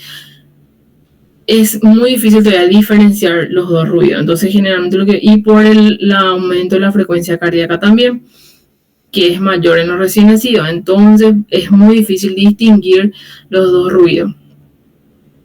Es muy difícil todavía diferenciar los dos ruidos. Entonces, generalmente y por el aumento de la frecuencia cardíaca también, que es mayor en los recién nacidos. Entonces, es muy difícil distinguir los dos ruidos.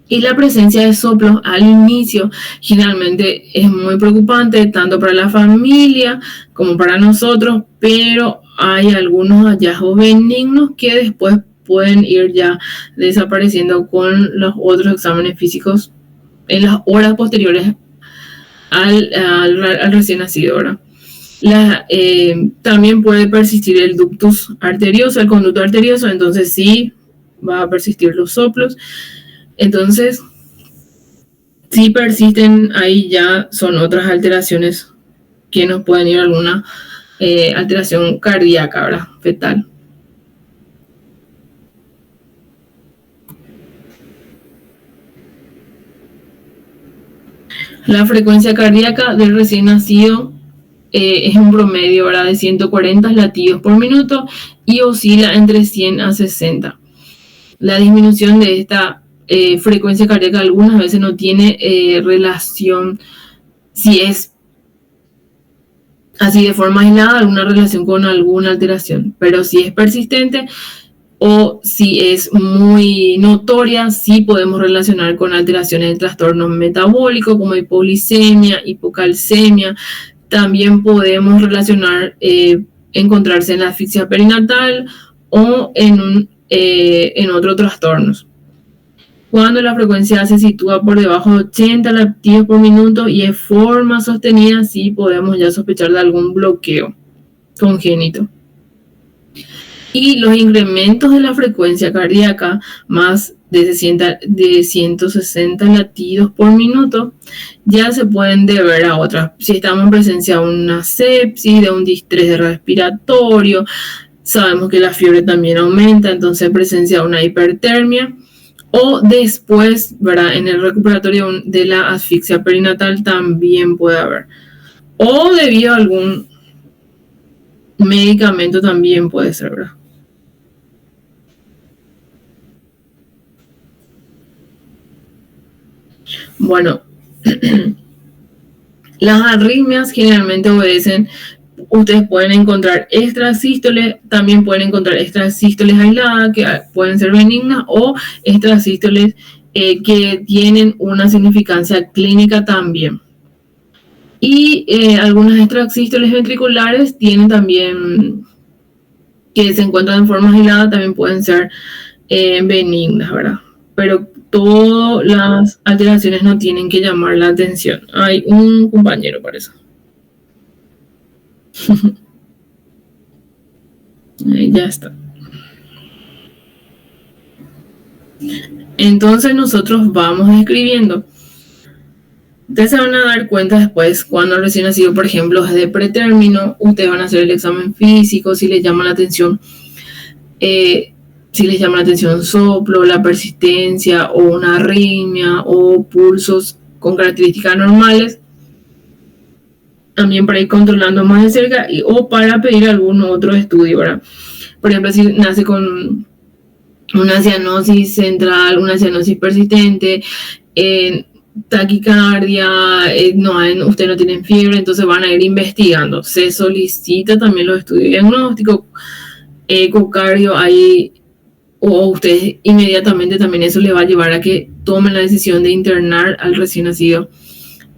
Y la presencia de soplos al inicio generalmente es muy preocupante, tanto para la familia como para nosotros, pero hay algunos hallazgos benignos que después pueden ir ya desapareciendo con los otros exámenes físicos en las horas posteriores al recién nacido, ¿verdad? También puede persistir el ductus arterioso, el conducto arterioso, entonces sí va a persistir los soplos. Entonces, si persisten, ahí ya son otras alteraciones que nos pueden ir a alguna alteración cardíaca, ¿verdad? Fetal. La frecuencia cardíaca del recién nacido es un promedio, ¿verdad?, de 140 latidos por minuto y oscila entre 100 a 60. La disminución de esta frecuencia cardíaca algunas veces no tiene relación, si es así de forma aislada, alguna relación con alguna alteración, pero si es persistente o si es muy notoria, sí podemos relacionar con alteraciones de trastorno metabólico como hipoglicemia, hipocalcemia. También podemos relacionar, encontrarse en la asfixia perinatal o en otros trastornos. Cuando la frecuencia se sitúa por debajo de 80 latidos por minuto y de forma sostenida, sí podemos ya sospechar de algún bloqueo congénito. Y los incrementos de la frecuencia cardíaca más de 160 latidos por minuto ya se pueden deber a otras. Si estamos en presencia de una sepsis, de un distrés respiratorio, sabemos que la fiebre también aumenta, entonces presencia de una hipertermia. O después, ¿verdad?, en el recuperatorio de la asfixia perinatal también puede haber. O debido a algún medicamento también puede ser, ¿verdad? Bueno, las arritmias generalmente obedecen, ustedes pueden encontrar extrasístoles, también pueden encontrar extrasístoles aisladas que pueden ser benignas o extrasístoles que tienen una significancia clínica también. Y algunas extrasístoles ventriculares tienen también, que se encuentran en forma aislada, también pueden ser benignas, ¿verdad? Pero todas las alteraciones no tienen que llamar la atención. Hay un compañero para eso. Ahí ya está. Entonces nosotros vamos describiendo. Ustedes se van a dar cuenta después, cuando el recién nacido, por ejemplo, es de pretérmino, ustedes van a hacer el examen físico, si les llama la atención soplo, la persistencia o una arritmia o pulsos con características normales, también para ir controlando más de cerca o para pedir algún otro estudio, ¿verdad? Por ejemplo, si nace con una cianosis central, una cianosis persistente, taquicardia, usted no tiene fiebre, entonces van a ir investigando. Se solicita también los estudios diagnósticos, ecocardio, ahí, o ustedes inmediatamente también eso le va a llevar a que tomen la decisión de internar al recién nacido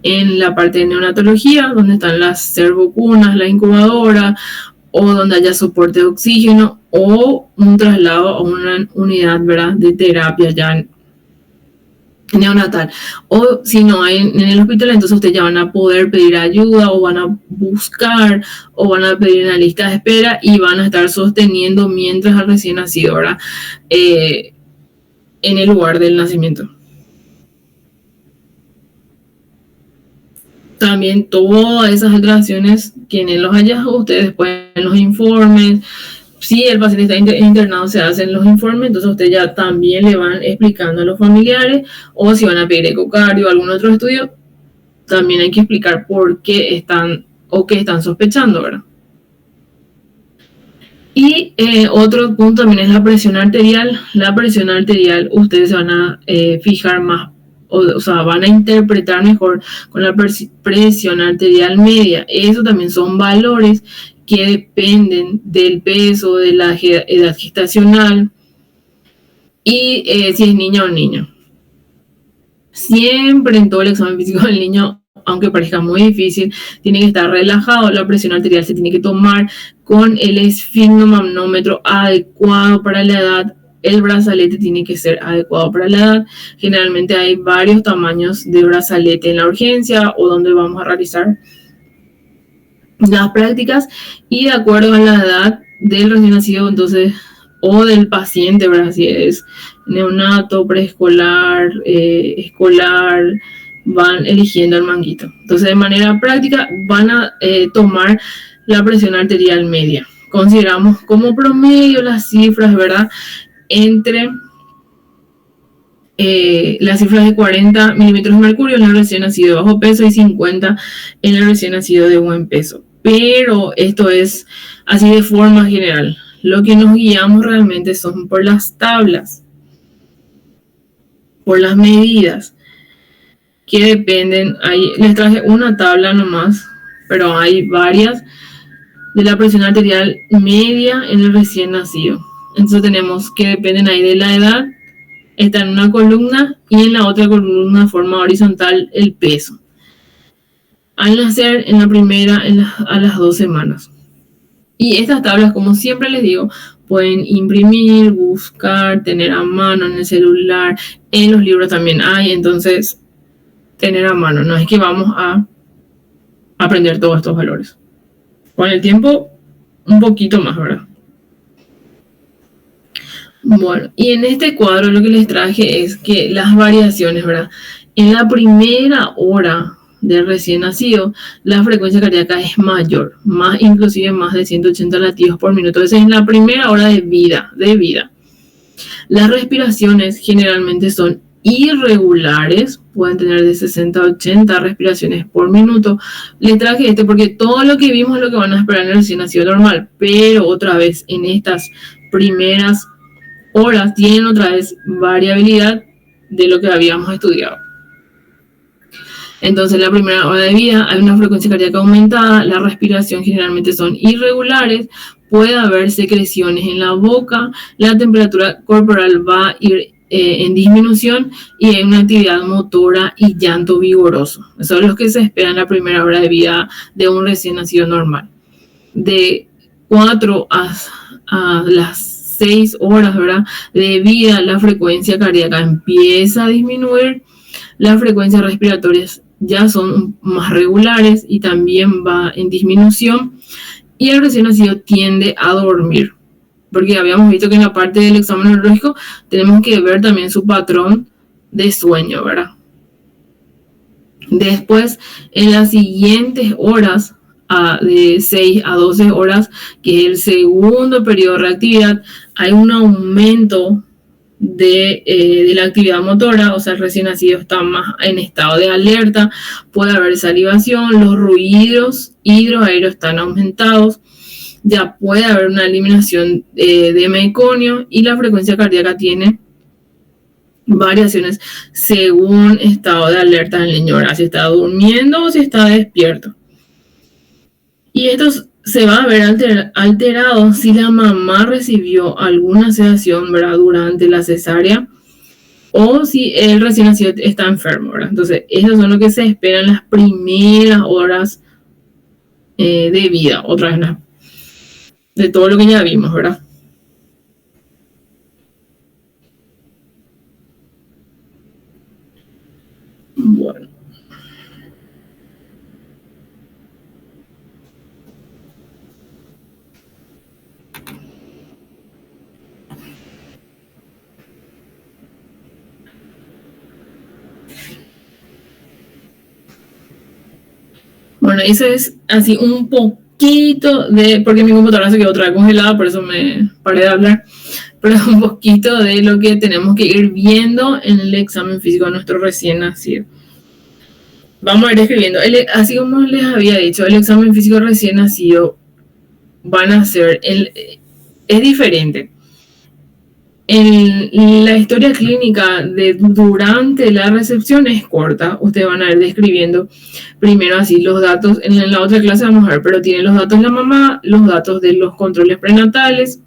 en la parte de neonatología, donde están las servocunas, la incubadora, o donde haya soporte de oxígeno, o un traslado a una unidad, ¿verdad?, de terapia ya neonatal. O si no hay en el hospital, entonces ustedes ya van a poder pedir ayuda, o van a buscar, o van a pedir una lista de espera, y van a estar sosteniendo mientras al recién nacido, ¿verdad?, en el lugar del nacimiento. También todas esas alteraciones, quienes los hallazgos, ustedes después en los informes, si el paciente está internado, se hacen los informes, entonces ustedes ya también le van explicando a los familiares, o si van a pedir ecocardio o algún otro estudio, también hay que explicar por qué están o qué están sospechando, ¿verdad? Y otro punto también es la presión arterial. La presión arterial ustedes se van a fijar más, o sea, van a interpretar mejor con la presión arterial media. Eso también son valores que dependen del peso, de la edad gestacional y si es niña o niño. Siempre en todo el examen físico del niño, aunque parezca muy difícil, tiene que estar relajado. La presión arterial se tiene que tomar con el esfigmomanómetro adecuado para la edad, el brazalete tiene que ser adecuado para la edad. Generalmente hay varios tamaños de brazalete en la urgencia o donde vamos a realizar las prácticas, y de acuerdo a la edad del recién nacido, entonces, o del paciente, ¿verdad? Si es neonato, preescolar, escolar, van eligiendo el manguito. Entonces, de manera práctica, van a tomar la presión arterial media. Consideramos como promedio las cifras, ¿verdad? Entre las cifras de 40 milímetros de mercurio en el recién nacido de bajo peso y 50 en el recién nacido de buen peso. Pero esto es así de forma general. Lo que nos guiamos realmente son por las tablas, por las medidas que dependen. Ahí les traje una tabla nomás, pero hay varias de la presión arterial media en el recién nacido. Entonces tenemos que dependen ahí de la edad, está en una columna y en la otra columna de forma horizontal el peso. Al nacer, en la primera, a las 2 semanas. Y estas tablas, como siempre les digo, pueden imprimir, buscar, tener a mano en el celular, en los libros también hay, entonces tener a mano. No es que vamos a aprender todos estos valores. Con el tiempo, un poquito más, ¿verdad? Bueno, y en este cuadro lo que les traje es que las variaciones, ¿verdad? En la primera hora del recién nacido, la frecuencia cardíaca es mayor, más inclusive más de 180 latidos por minuto. Esa es en la primera hora de vida. Las respiraciones generalmente son irregulares, pueden tener de 60 a 80 respiraciones por minuto. Les traje porque todo lo que vimos es lo que van a esperar en el recién nacido normal, pero otra vez en estas primeras horas tienen otra vez variabilidad de lo que habíamos estudiado. Entonces, en la primera hora de vida hay una frecuencia cardíaca aumentada, la respiración generalmente son irregulares, puede haber secreciones en la boca, la temperatura corporal va a ir en disminución y hay una actividad motora y llanto vigoroso. Eso es lo que se espera en la primera hora de vida de un recién nacido normal. De 4 a las 6 horas, ¿verdad?, de vida, la frecuencia cardíaca empieza a disminuir, las frecuencias respiratorias ya son más regulares y también va en disminución, y el recién nacido tiende a dormir, porque habíamos visto que en la parte del examen neurológico tenemos que ver también su patrón de sueño, ¿verdad? Después, en las siguientes horas, de 6 a 12 horas, que es el segundo periodo de reactividad, hay un aumento de la actividad motora, o sea, el recién nacido está más en estado de alerta, puede haber salivación, los ruidos hidroaéreos están aumentados, ya puede haber una eliminación de meconio, y la frecuencia cardíaca tiene variaciones según estado de alerta del niño, ¿verdad? Si está durmiendo o si está despierto. Y esto se va a ver alterado si la mamá recibió alguna sedación, ¿verdad?, durante la cesárea, o si el recién nacido está enfermo, ¿verdad? Entonces, eso son lo que se espera en las primeras horas de vida, otra vez, de todo lo que ya vimos, ¿verdad? Bueno. Bueno, eso es así un poquito porque mi computadora se quedó otra vez congelada, por eso me paré de hablar, pero un poquito de lo que tenemos que ir viendo en el examen físico de nuestro recién nacido. Vamos a ir escribiendo, así como les había dicho, el examen físico recién nacido van a ser, es diferente. La historia clínica durante la recepción es corta. Ustedes van a ir describiendo primero así los datos. En la otra clase vamos a ver, pero tienen los datos de la mamá, los datos de los controles prenatales,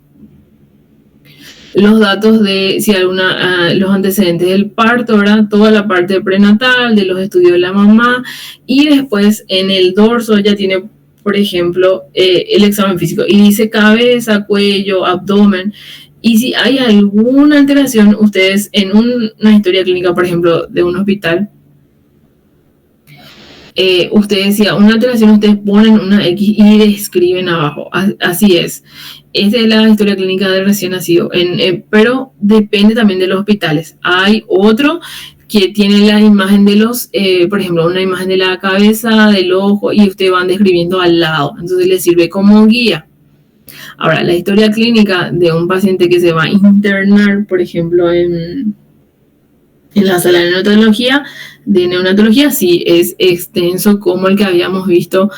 los datos de si los antecedentes del parto, ¿verdad? Toda la parte prenatal, de los estudios de la mamá, y después en el dorso ya tiene, por ejemplo, el examen físico, y dice cabeza, cuello, abdomen, Y si hay alguna alteración, ustedes en una historia clínica, por ejemplo, de un hospital, ustedes, si hay una alteración, ustedes ponen una X y describen abajo. Así es. Esta es la historia clínica del recién nacido. Pero depende también de los hospitales. Hay otro que tiene la imagen de los, por ejemplo, una imagen de la cabeza, del ojo, y ustedes van describiendo al lado. Entonces les sirve como guía. Ahora, la historia clínica de un paciente que se va a internar, por ejemplo, en la sala de neonatología, sí es extenso como el que habíamos visto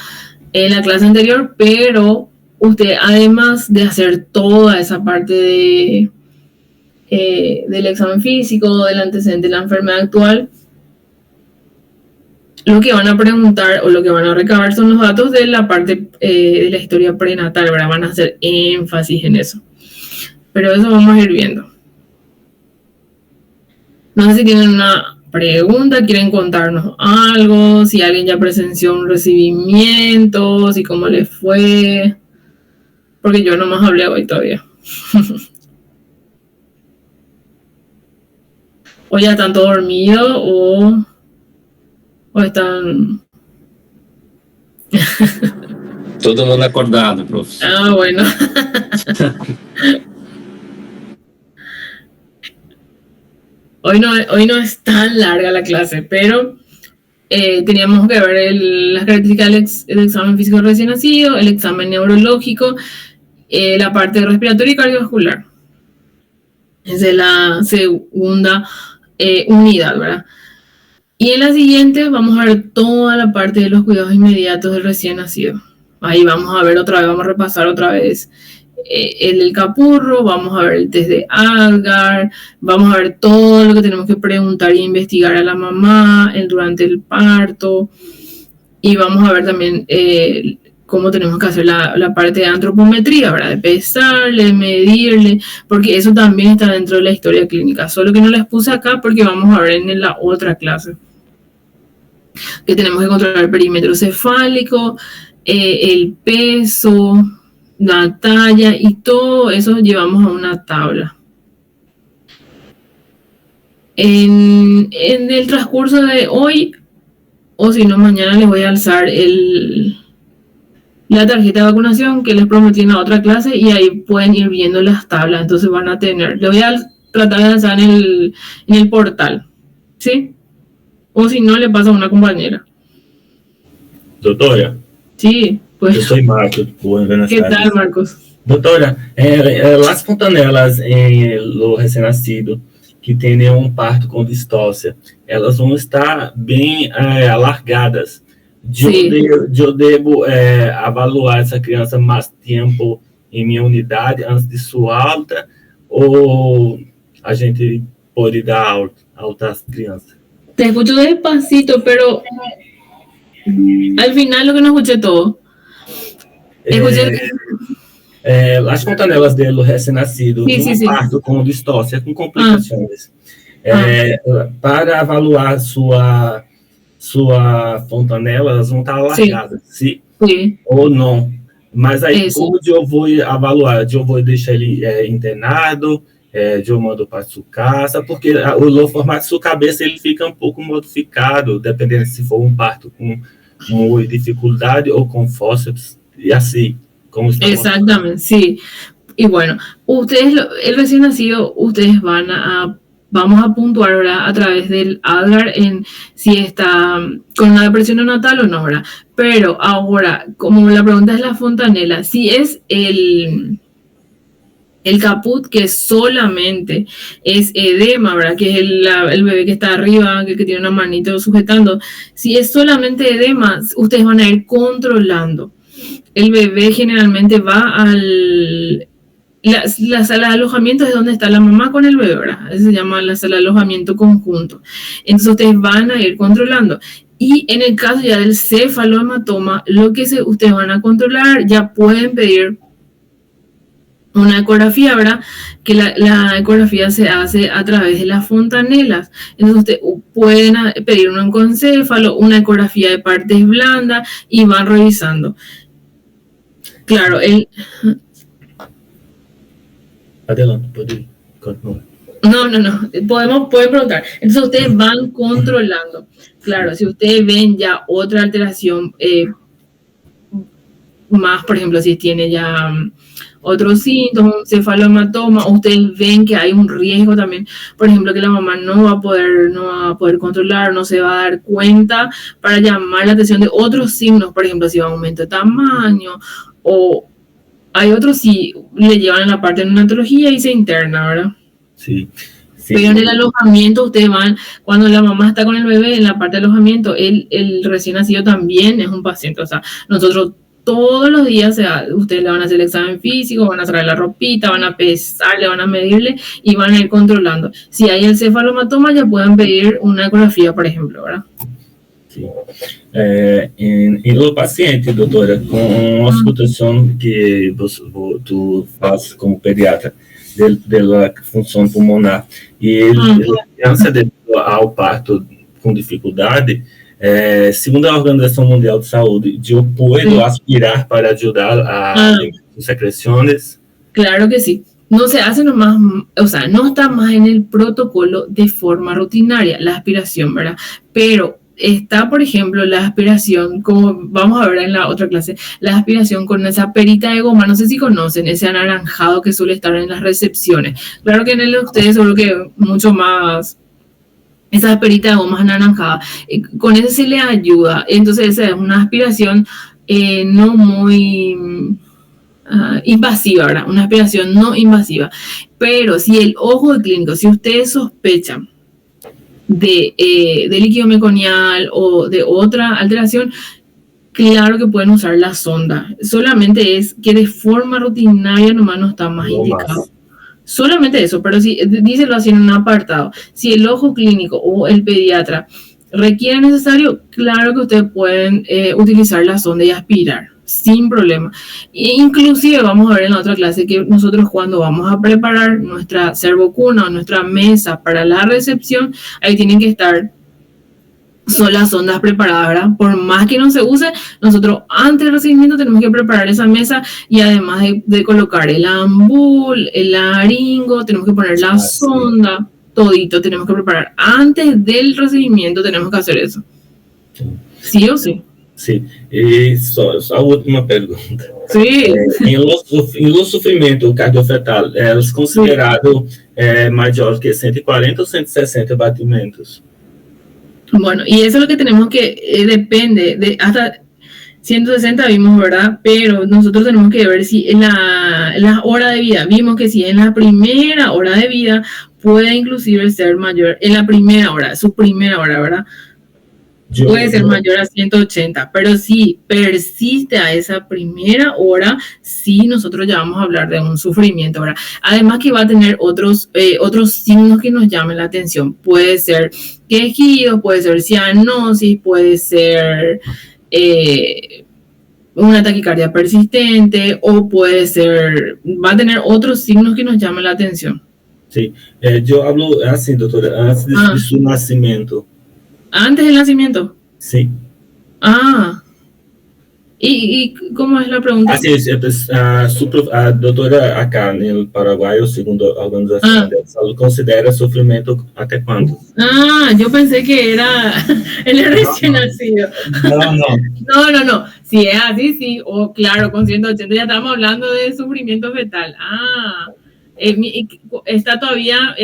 en la clase anterior, pero usted, además de hacer toda esa parte del examen físico, del antecedente de la enfermedad actual, lo que van a preguntar o lo que van a recabar son los datos de la parte de la historia prenatal, ¿verdad? Van a hacer énfasis en eso. Pero eso vamos a ir viendo. No sé si tienen una pregunta, quieren contarnos algo, si alguien ya presenció un recibimiento, si cómo les fue, porque yo nomás hablé hoy todavía. O ya están todos dormidos o están... Todo mundo acordado, professor. Ah, bueno. Hoy no es tan larga la clase, pero teníamos que ver las características del examen físico recién nacido, el examen neurológico, la parte respiratoria y cardiovascular. Esa es la segunda unidad, ¿verdad? Y en la siguiente vamos a ver toda la parte de los cuidados inmediatos del recién nacido. Ahí vamos a ver otra vez, vamos a repasar otra vez el capurro, vamos a ver el test de Apgar, vamos a ver todo lo que tenemos que preguntar e investigar a la mamá durante el parto, y vamos a ver también cómo tenemos que hacer la parte de antropometría, ¿verdad? De pesarle, medirle, porque eso también está dentro de la historia clínica, solo que no les puse acá porque vamos a ver en la otra clase. Que tenemos que controlar el perímetro cefálico, el peso, la talla, y todo eso llevamos a una tabla. En el transcurso de hoy, o si no mañana, les voy a alzar la tarjeta de vacunación que les prometí en la otra clase, y ahí pueden ir viendo las tablas. Entonces van a tener, le voy a tratar de alzar en el portal, ¿sí? O si no, le pasa a una compañera. Doutora? Sí, pues. Eu sou Marcos. Buenas ¿Qué tardes. tal, Marcos? Doutora, las fontanelas no recém-nascido que tenham parto com distócia, elas vão estar bem alargadas. Eu devo avaliar essa criança mais tempo em minha unidade antes de sua alta, ou a gente pode dar alta às crianças? Te escucho despacito, pero al final lo que no escuché todo. As fontanelas dele recém-nascido, parto com distócia, com complicações. Para avaliar sua fontanela, elas vão estar alargadas, sim ou não. Mas aí, como eu vou avaliar? Eu vou deixar ele internado, eu mando para sua casa, porque o formato de sua cabeça ele fica um pouco modificado, dependendo se for um parto com dificuldade ou com fórceps, y así. Exactamente, sí. Y bueno, ustedes, el recién nacido, ustedes vamos a puntuar, ¿verdad? A través del Apgar en si está con una depresión neonatal o no, ¿verdad? Pero ahora, como la pregunta es la fontanela, si es el caput, que solamente es edema, ¿verdad? Que es el bebé que está arriba, que tiene una manito sujetando. Si es solamente edema, ustedes van a ir controlando. El bebé generalmente va la sala de alojamiento, es donde está la mamá con el bebé, ¿verdad? Eso se llama la sala de alojamiento conjunto. Entonces ustedes van a ir controlando. Y en el caso ya del cefalohematoma, lo que ustedes van a controlar, ya pueden pedir una ecografía, ¿verdad? Que la ecografía se hace a través de las fontanelas. Entonces ustedes pueden pedir un oncéfalo, una ecografía de partes blandas, y van revisando. Claro, Adelante, puede continuar. No. Pueden preguntar. Entonces ustedes van controlando. Claro, si ustedes ven ya otra alteración más, por ejemplo, si tiene ya otros síntomas, un cefalohematoma, ustedes ven que hay un riesgo también, por ejemplo, que la mamá no va a poder controlar, no se va a dar cuenta, para llamar la atención de otros signos, por ejemplo, si va a aumento de tamaño, o hay otros si le llevan a la parte de neonatología y se interna, ¿verdad? Sí. Pero en el alojamiento ustedes van, cuando la mamá está con el bebé, en la parte de alojamiento, el recién nacido también es un paciente, o sea, nosotros todos los días, o sea, ustedes le van a hacer el examen físico, van a traer la ropita, van a pesarle, van a medirle y van a ir controlando. Si hay el cefalohematoma, ya pueden pedir una ecografía, por ejemplo, ¿verdad? Sí. Em los pacientes, doutora, com a auscultação que tu faz como pediatra da função pulmonar e a criança devido ao parto com dificuldade, segundo a Organização Mundial de Saúde, yo puedo aspirar para ayudar a sus secreciones. Claro que sí. No se hace nomás, o sea, no está más en el protocolo de forma rutinaria la aspiración, ¿verdad? Pero está, por ejemplo, la aspiración, como vamos a ver en la otra clase, la aspiración con esa perita de goma, no sé si conocen, ese anaranjado que suele estar en las recepciones. Claro que en el de ustedes seguro que mucho más, esa perita de goma anaranjada, con eso se le ayuda. Entonces esa es una aspiración no muy invasiva, ¿verdad? Una aspiración no invasiva. Pero si el ojo clínico, si ustedes sospechan de líquido meconial o de otra alteración, claro que pueden usar la sonda. Solamente es que de forma rutinaria nomás no está más indicado. Solamente eso, pero si díselo así en un apartado. Si el ojo clínico o el pediatra requiere necesario, claro que ustedes pueden utilizar la sonda y aspirar sin problema. E inclusive vamos a ver en la otra clase que nosotros cuando vamos a preparar nuestra servocuna o nuestra mesa para la recepción, ahí tienen que estar, son las sondas preparadas, ¿verdad? Por más que no se use, nosotros antes del recibimiento tenemos que preparar esa mesa y además de colocar el ambul, el laringo, tenemos que poner la sonda, todito tenemos que preparar. Antes del recibimiento tenemos que hacer eso. ¿Sí o sí? Sí, e só a última pergunta. Sí. Em lo sofrimento cardiofetal, é considerado maior que 140 ou 160 batimentos? Bueno, y eso es lo que tenemos que, depende, de hasta 160 vimos, ¿verdad? Pero nosotros tenemos que ver si en la hora de vida, vimos que si en la primera hora de vida puede inclusive ser mayor, en la primera hora, su primera hora, ¿verdad? Puede ser mayor a 180, pero si persiste a esa primera hora, sí nosotros ya vamos a hablar de un sufrimiento, ¿verdad? Además que va a tener otros signos que nos llamen la atención. Puede ser quejidos, puede ser cianosis, puede ser una taquicardia persistente o puede ser, va a tener otros signos que nos llamen la atención. Sí, yo hablo así, doctora, antes de su nacimiento. ¿Antes del nacimiento? Sí. ¿Y cómo es la pregunta? Así es, a doutora acá en el Paraguay, segundo a Organización de Salud, considera sufrimiento ¿hasta cuánto? Yo pensé que era el recién nacido. No. Si es así, sí. Claro, con 180 ya estamos hablando de sufrimiento fetal. Está todavía...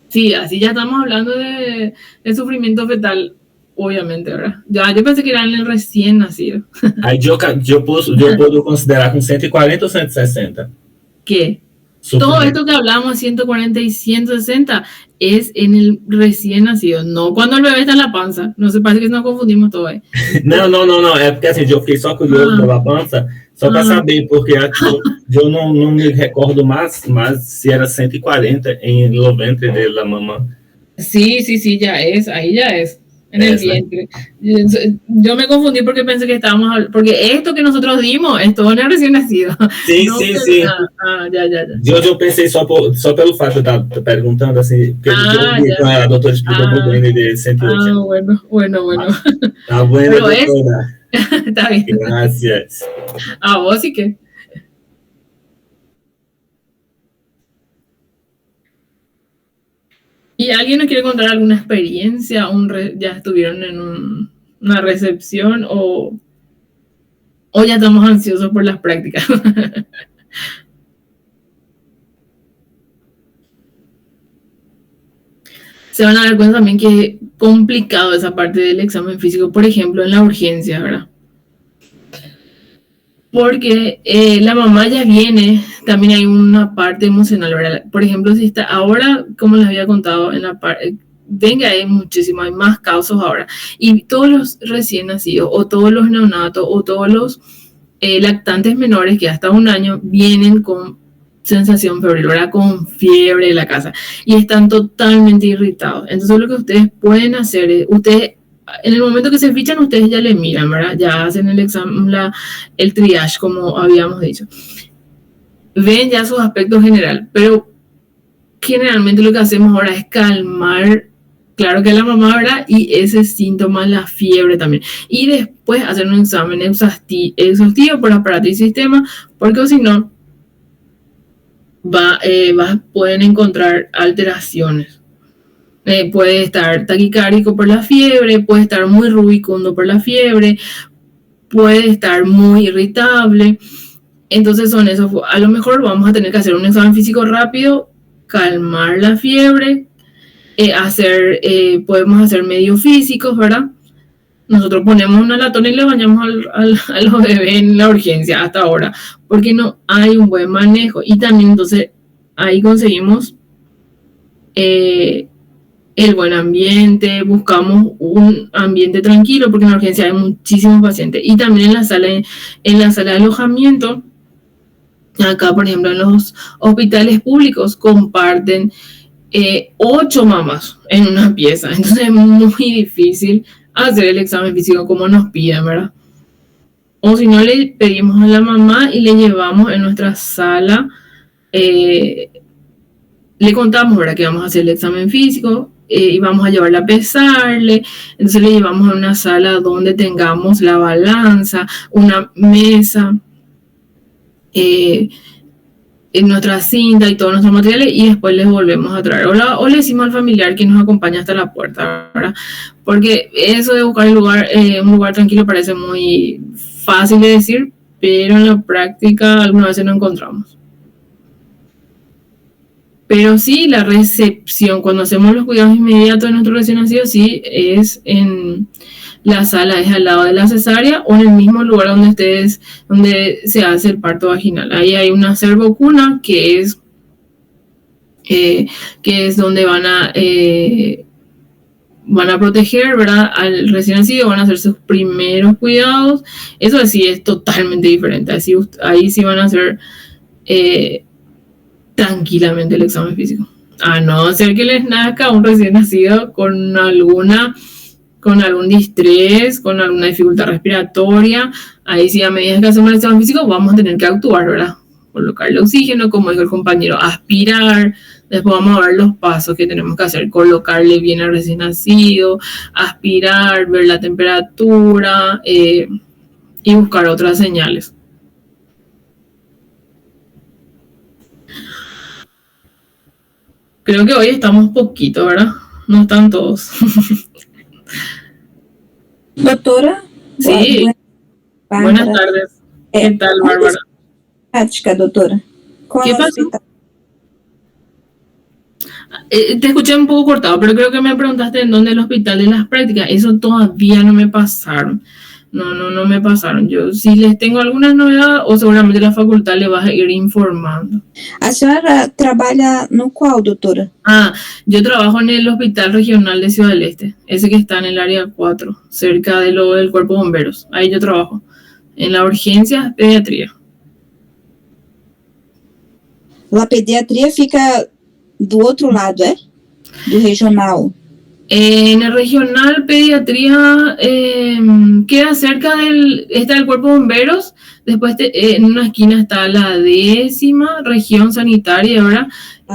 sí, así ya estamos hablando de sufrimiento fetal, obviamente, ¿verdad? Yo pensé que era en el recién nacido. Aí yo puedo considerar con 140 o 160. ¿Qué? Todo esto que hablamos, 140 y 160, es en el recién nacido, no cuando el bebé está en la panza. No se parece que nos confundimos todo ahí. Não, é porque assim, eu fiquei só curioso pela pança, só para saber, porque eu não me recordo mais se era 140 en el ventre de la mamá. Sí, ya es, ahí ya es. En el vientre. Yo me confundí porque pensé que estábamos hablando, porque esto que nosotros dimos es todo en el recién nacido. Sí, no, sí. Ya. Eu pensei só pelo fato de estar perguntando assim, que a doutora explicou muito bem de 180. Bueno. Tá bueno, doutora. Está bien. Gracias. A vos sí que. ¿Y alguien nos quiere contar alguna experiencia? ¿Ya estuvieron en una recepción o ya estamos ansiosos por las prácticas? Se van a dar cuenta también que es complicado esa parte del examen físico, por ejemplo, en la urgencia, ¿verdad? Porque la mamá ya viene, también hay una parte emocional, ¿verdad? Por ejemplo, si está ahora, como les había contado, en la parte, venga, hay muchísimo, hay más casos ahora. Y todos los recién nacidos, o todos los neonatos, o todos los lactantes menores que hasta 1 año vienen con sensación febril, ¿verdad? Con fiebre de la casa. Y están totalmente irritados. Entonces lo que ustedes pueden hacer es, ustedes en el momento que se fichan, ustedes ya le miran, ¿verdad? Ya hacen el examen, el triage, como habíamos dicho. Ven ya sus aspectos general, pero generalmente lo que hacemos ahora es calmar, claro que la mamá, ¿verdad? Y ese síntoma, la fiebre también. Y después hacer un examen exhaustivo por aparato y sistema, porque si no, pueden encontrar alteraciones. Puede estar taquicárdico por la fiebre, puede estar muy rubicundo por la fiebre, puede estar muy irritable. Entonces son esos. A lo mejor vamos a tener que hacer un examen físico rápido, calmar la fiebre, podemos hacer medios físicos, ¿verdad? Nosotros ponemos una latona y le bañamos a los bebés en la urgencia hasta ahora, porque no hay un buen manejo. Y también entonces ahí conseguimos el buen ambiente, buscamos un ambiente tranquilo, porque en la urgencia hay muchísimos pacientes. Y también en la sala de alojamiento, acá por ejemplo en los hospitales públicos comparten 8 mamás en una pieza. Entonces es muy difícil hacer el examen físico como nos piden, ¿verdad? O si no, le pedimos a la mamá y le llevamos en nuestra sala, le contamos, ¿verdad?, que vamos a hacer el examen físico y vamos a llevarla a pesarle. Entonces le llevamos a una sala donde tengamos la balanza, una mesa, en nuestra cinta y todos nuestros materiales, y después les volvemos a traer. O le decimos al familiar que nos acompaña hasta la puerta, ¿verdad? Porque eso de buscar un lugar tranquilo parece muy fácil de decir, pero en la práctica algunas veces no encontramos. Pero sí, la recepción, cuando hacemos los cuidados inmediatos de nuestro recién nacido, sí es en la sala, es al lado de la cesárea o en el mismo lugar donde se hace el parto vaginal. Ahí hay una cervocuna que es donde van a proteger, ¿verdad?, al recién nacido, van a hacer sus primeros cuidados. Eso sí es totalmente diferente. Ahí sí van a hacer tranquilamente el examen físico. A no ser que les nazca un recién nacido con algún distrés, con alguna dificultad respiratoria. Ahí sí, a medida que hacemos el examen físico, vamos a tener que actuar, ¿verdad? Colocarle oxígeno, como dijo el compañero, aspirar. Después vamos a ver los pasos que tenemos que hacer: colocarle bien al recién nacido, aspirar, ver la temperatura y buscar otras señales. Creo que hoy estamos poquito, ¿verdad? No están todos. Doutora? Sí. Buenas tardes. ¿Qué tal, Bárbara? Prática, doutora. ¿Qué pasó? Te escuché un poco cortado, pero creo que me preguntaste en dónde el hospital de las prácticas. Eso todavía no me pasaron. No me pasaron. Yo, si les tengo alguna novedad, o seguramente la facultad le va a ir informando. A senhora trabalha no qual, doutora? Yo trabajo en el Hospital Regional de Ciudad del Este, ese que está en el área 4, cerca del Cuerpo de Bomberos. Ahí yo trabajo, en la urgencia pediatría. La pediatria fica do outro lado, do regional. En el regional pediatría queda cerca está el Cuerpo de Bomberos. Después en una esquina está la 10ª región sanitaria, ¿verdad?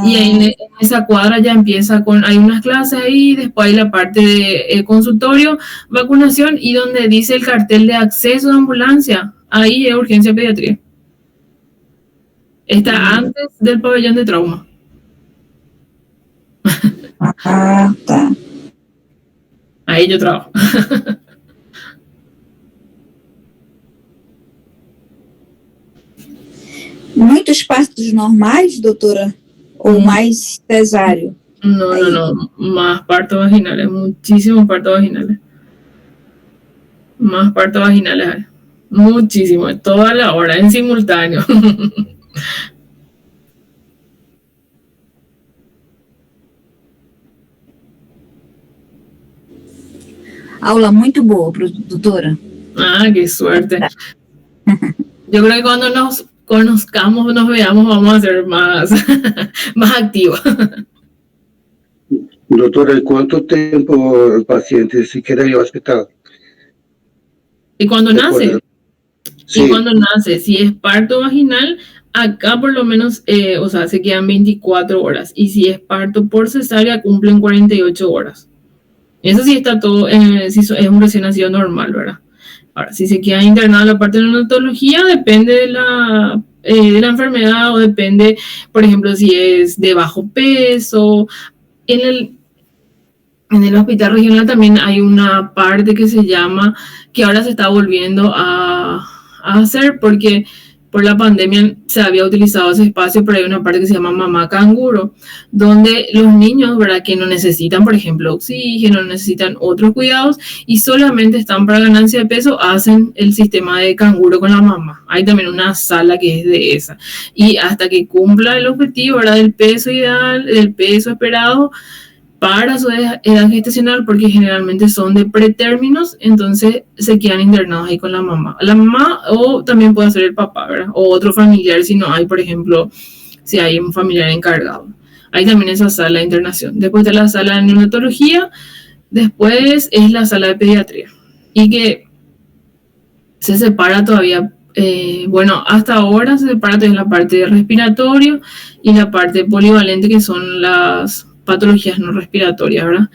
Y ahí en esa cuadra ya hay unas clases ahí. Después hay la parte de consultorio, vacunación, y donde dice el cartel de acceso de ambulancia, ahí es urgencia pediatría. Está antes del pabellón de trauma. Ah, tá. Ahí yo trabajo. Muitos partos normais, doutora? Ou mais cesáreo? No, no, no, más partos vaginales, muchísimos partos vaginales. Más partos vaginales hay. Muchísimo, toda la hora, en simultáneo. Aula muito boa, doutora. Ah, qué suerte. Yo creo que cuando nos conozcamos, nos veamos, vamos a ser más, más activos. Doutora, ¿y cuánto tiempo el paciente se queda en el hospital? Y cuando nace, Sí. y cuando nace, si es parto vaginal, acá por lo menos, o sea, se quedan 24 horas. Y si es parto por cesárea, cumplen 48 horas. Eso sí está todo, si es un recién nacido normal, ¿verdad? Ahora, si se queda internado la parte de la neonatología, depende de la enfermedad o depende, por ejemplo, si es de bajo peso. En el hospital regional también hay una parte que se llama, que ahora se está volviendo a hacer porque por la pandemia se había utilizado ese espacio, pero hay una parte que se llama mamá canguro, donde los niños, ¿verdad?, que no necesitan, por ejemplo, oxígeno, no necesitan otros cuidados y solamente están para ganancia de peso, hacen el sistema de canguro con la mamá. Hay también una sala que es de esa. Y hasta que cumpla el objetivo, ¿verdad?, del peso ideal, del peso esperado, para su edad gestacional, porque generalmente son de pretérminos, entonces se quedan internados ahí con la mamá. La mamá o también puede ser el papá, ¿verdad? O otro familiar si no hay, por ejemplo, si hay un familiar encargado. Hay también esa sala de internación. Después de la sala de neonatología, después es la sala de pediatría. Y que se separa todavía, bueno, hasta ahora se separa todavía la parte de respiratorio y la parte polivalente, que son las patologías no respiratorias, ¿verdad?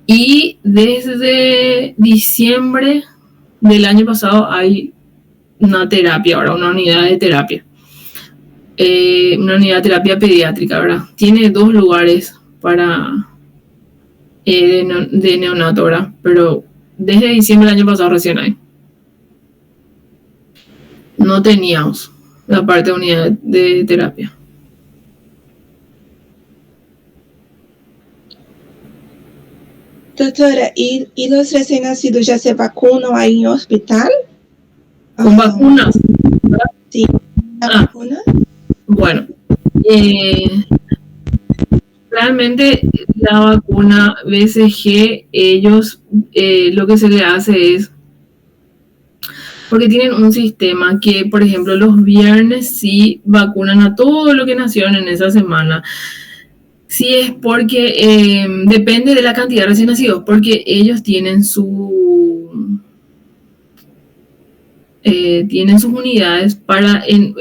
Y desde diciembre del año pasado hay una terapia, ahora una unidad de terapia, una unidad de terapia pediátrica, ¿verdad? Tiene 2 lugares para de neonato, ¿verdad? Pero desde diciembre del año pasado recién hay. No teníamos la parte de unidad de terapia. Doutora, e los recém-nascidos já se vacunam aí em hospital? ¿Con vacunas? Sí, la vacuna. Bueno, realmente la vacuna BCG, ellos lo que se le hace es, porque tienen un sistema que, por ejemplo, los viernes sí vacunan a todo lo que nacieron en esa semana. Sí, es porque depende de la cantidad de recién nacidos, porque ellos tienen sus unidades para, en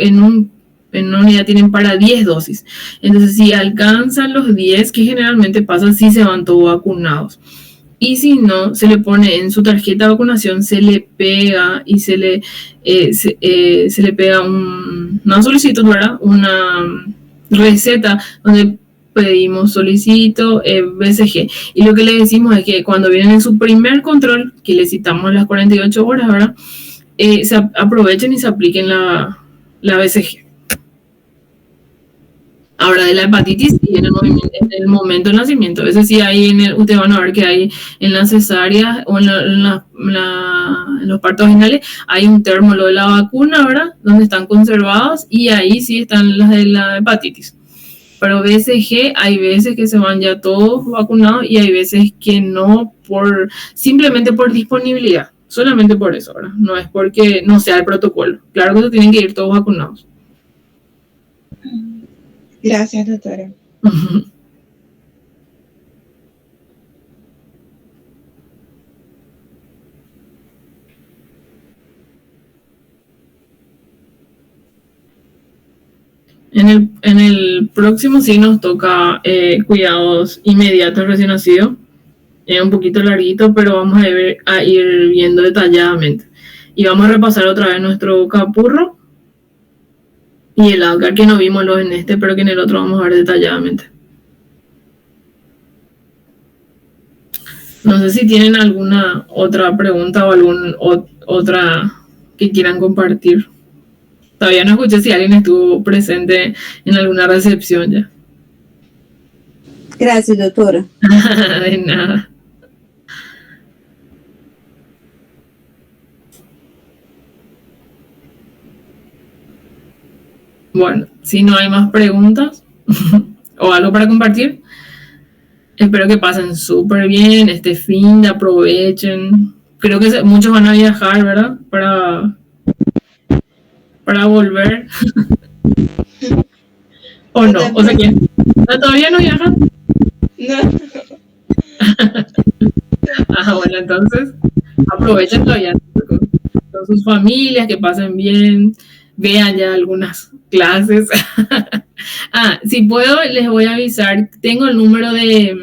una unidad tienen para 10 dosis. Entonces, si alcanzan los 10, que generalmente pasa, sí se van todos vacunados. Y si no, se le pone en su tarjeta de vacunación, se le pega y se le pega una solicitud, ¿verdad? Una receta donde pedimos solicito BCG. Y lo que le decimos es que cuando vienen en su primer control, que le citamos las 48 horas, ¿verdad?, se aprovechen y se apliquen la BCG. Ahora, de la hepatitis y en el momento del nacimiento, eso sí, hay ustedes van a ver que hay en las cesáreas o en los partos vaginales hay un termo, lo de la vacuna, ¿verdad?, donde están conservados, y ahí sí están las de la hepatitis. Pero BCG hay veces que se van ya todos vacunados y hay veces que no, simplemente por disponibilidad, solamente por eso, ¿verdad? No es porque no sea el protocolo. Claro que se tienen que ir todos vacunados. Gracias, doutora. En el próximo sí nos toca cuidados inmediatos recién nacido. Es un poquito larguito, pero vamos a ir viendo detalladamente. Y vamos a repasar otra vez nuestro capurro y el ADGAR, que no vimos en este, pero que en el otro vamos a ver detalladamente. No sé si tienen alguna otra pregunta o otra que quieran compartir. Todavía no escuché si alguien estuvo presente en alguna recepción ya. Gracias, doutora. De nada. Bueno, si no hay más preguntas o algo para compartir, espero que pasen súper bien este fin de aprovechen. Creo que muchos van a viajar, ¿verdad? Para volver. ¿O no? O sea que todavía no viajan. No. Bueno, entonces aprovechen todavía con sus familias, que pasen bien, vean ya algunas clases. Si puedo, les voy a avisar. Tengo el número de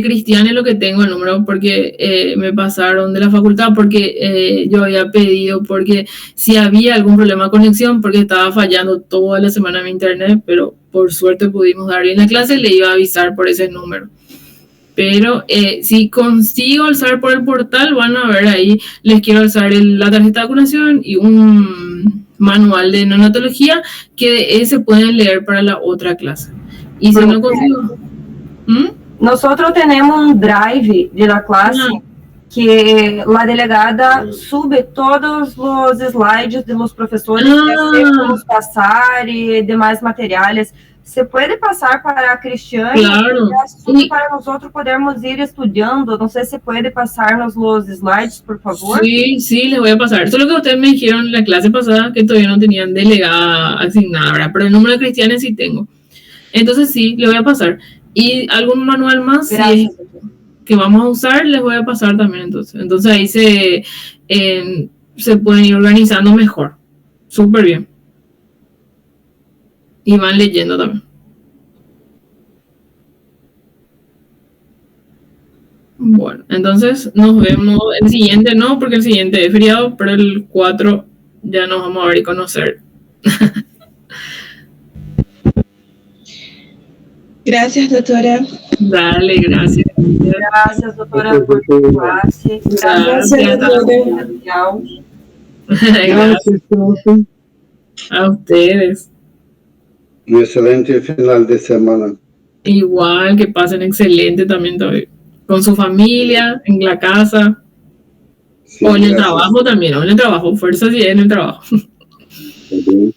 Cristiane, lo que tengo el número, porque me pasaron de la facultad, porque yo había pedido, porque si había algún problema de conexión, porque estaba fallando toda la semana mi internet, pero por suerte pudimos dar bien la clase, le iba a avisar por ese número. Pero si consigo alzar por el portal, van a ver ahí, les quiero alzar la tarjeta de vacunación y un manual de neonatología, que de ese pueden leer para la otra clase. Y si no consigo... Nosotros tenemos un drive de la clase que la delegada sube todos los slides de los profesores que hacemos pasar y demás materiales. ¿Se puede pasar para a Cristiane? Claro. Para nosotros podermos ir estudiando. No sé si puede pasarnos los slides, por favor. Sí, les voy a pasar. Solo que ustedes me dijeron en la clase pasada que todavía no tenían delegada asignada, ¿verdad? Pero el número de Cristiane sí tengo. Entonces sí, le voy a pasar. Y algún manual más que vamos a usar, les voy a pasar también. Entonces ahí se pueden ir organizando mejor. Súper bien. Y van leyendo también. Bueno, entonces nos vemos el siguiente, no, porque el siguiente es feriado, pero el 4 ya nos vamos a ver y conocer. Gracias, doctora. Dale, gracias. Gracias, doutora, por tu clase. Gracias, doctora. Gracias a ustedes. Un excelente final de semana. Igual, que pasen excelente también con su familia, en la casa, Sí, o en el gracias. trabajo también, o en el trabajo, fuerza sí en el trabajo. Okay.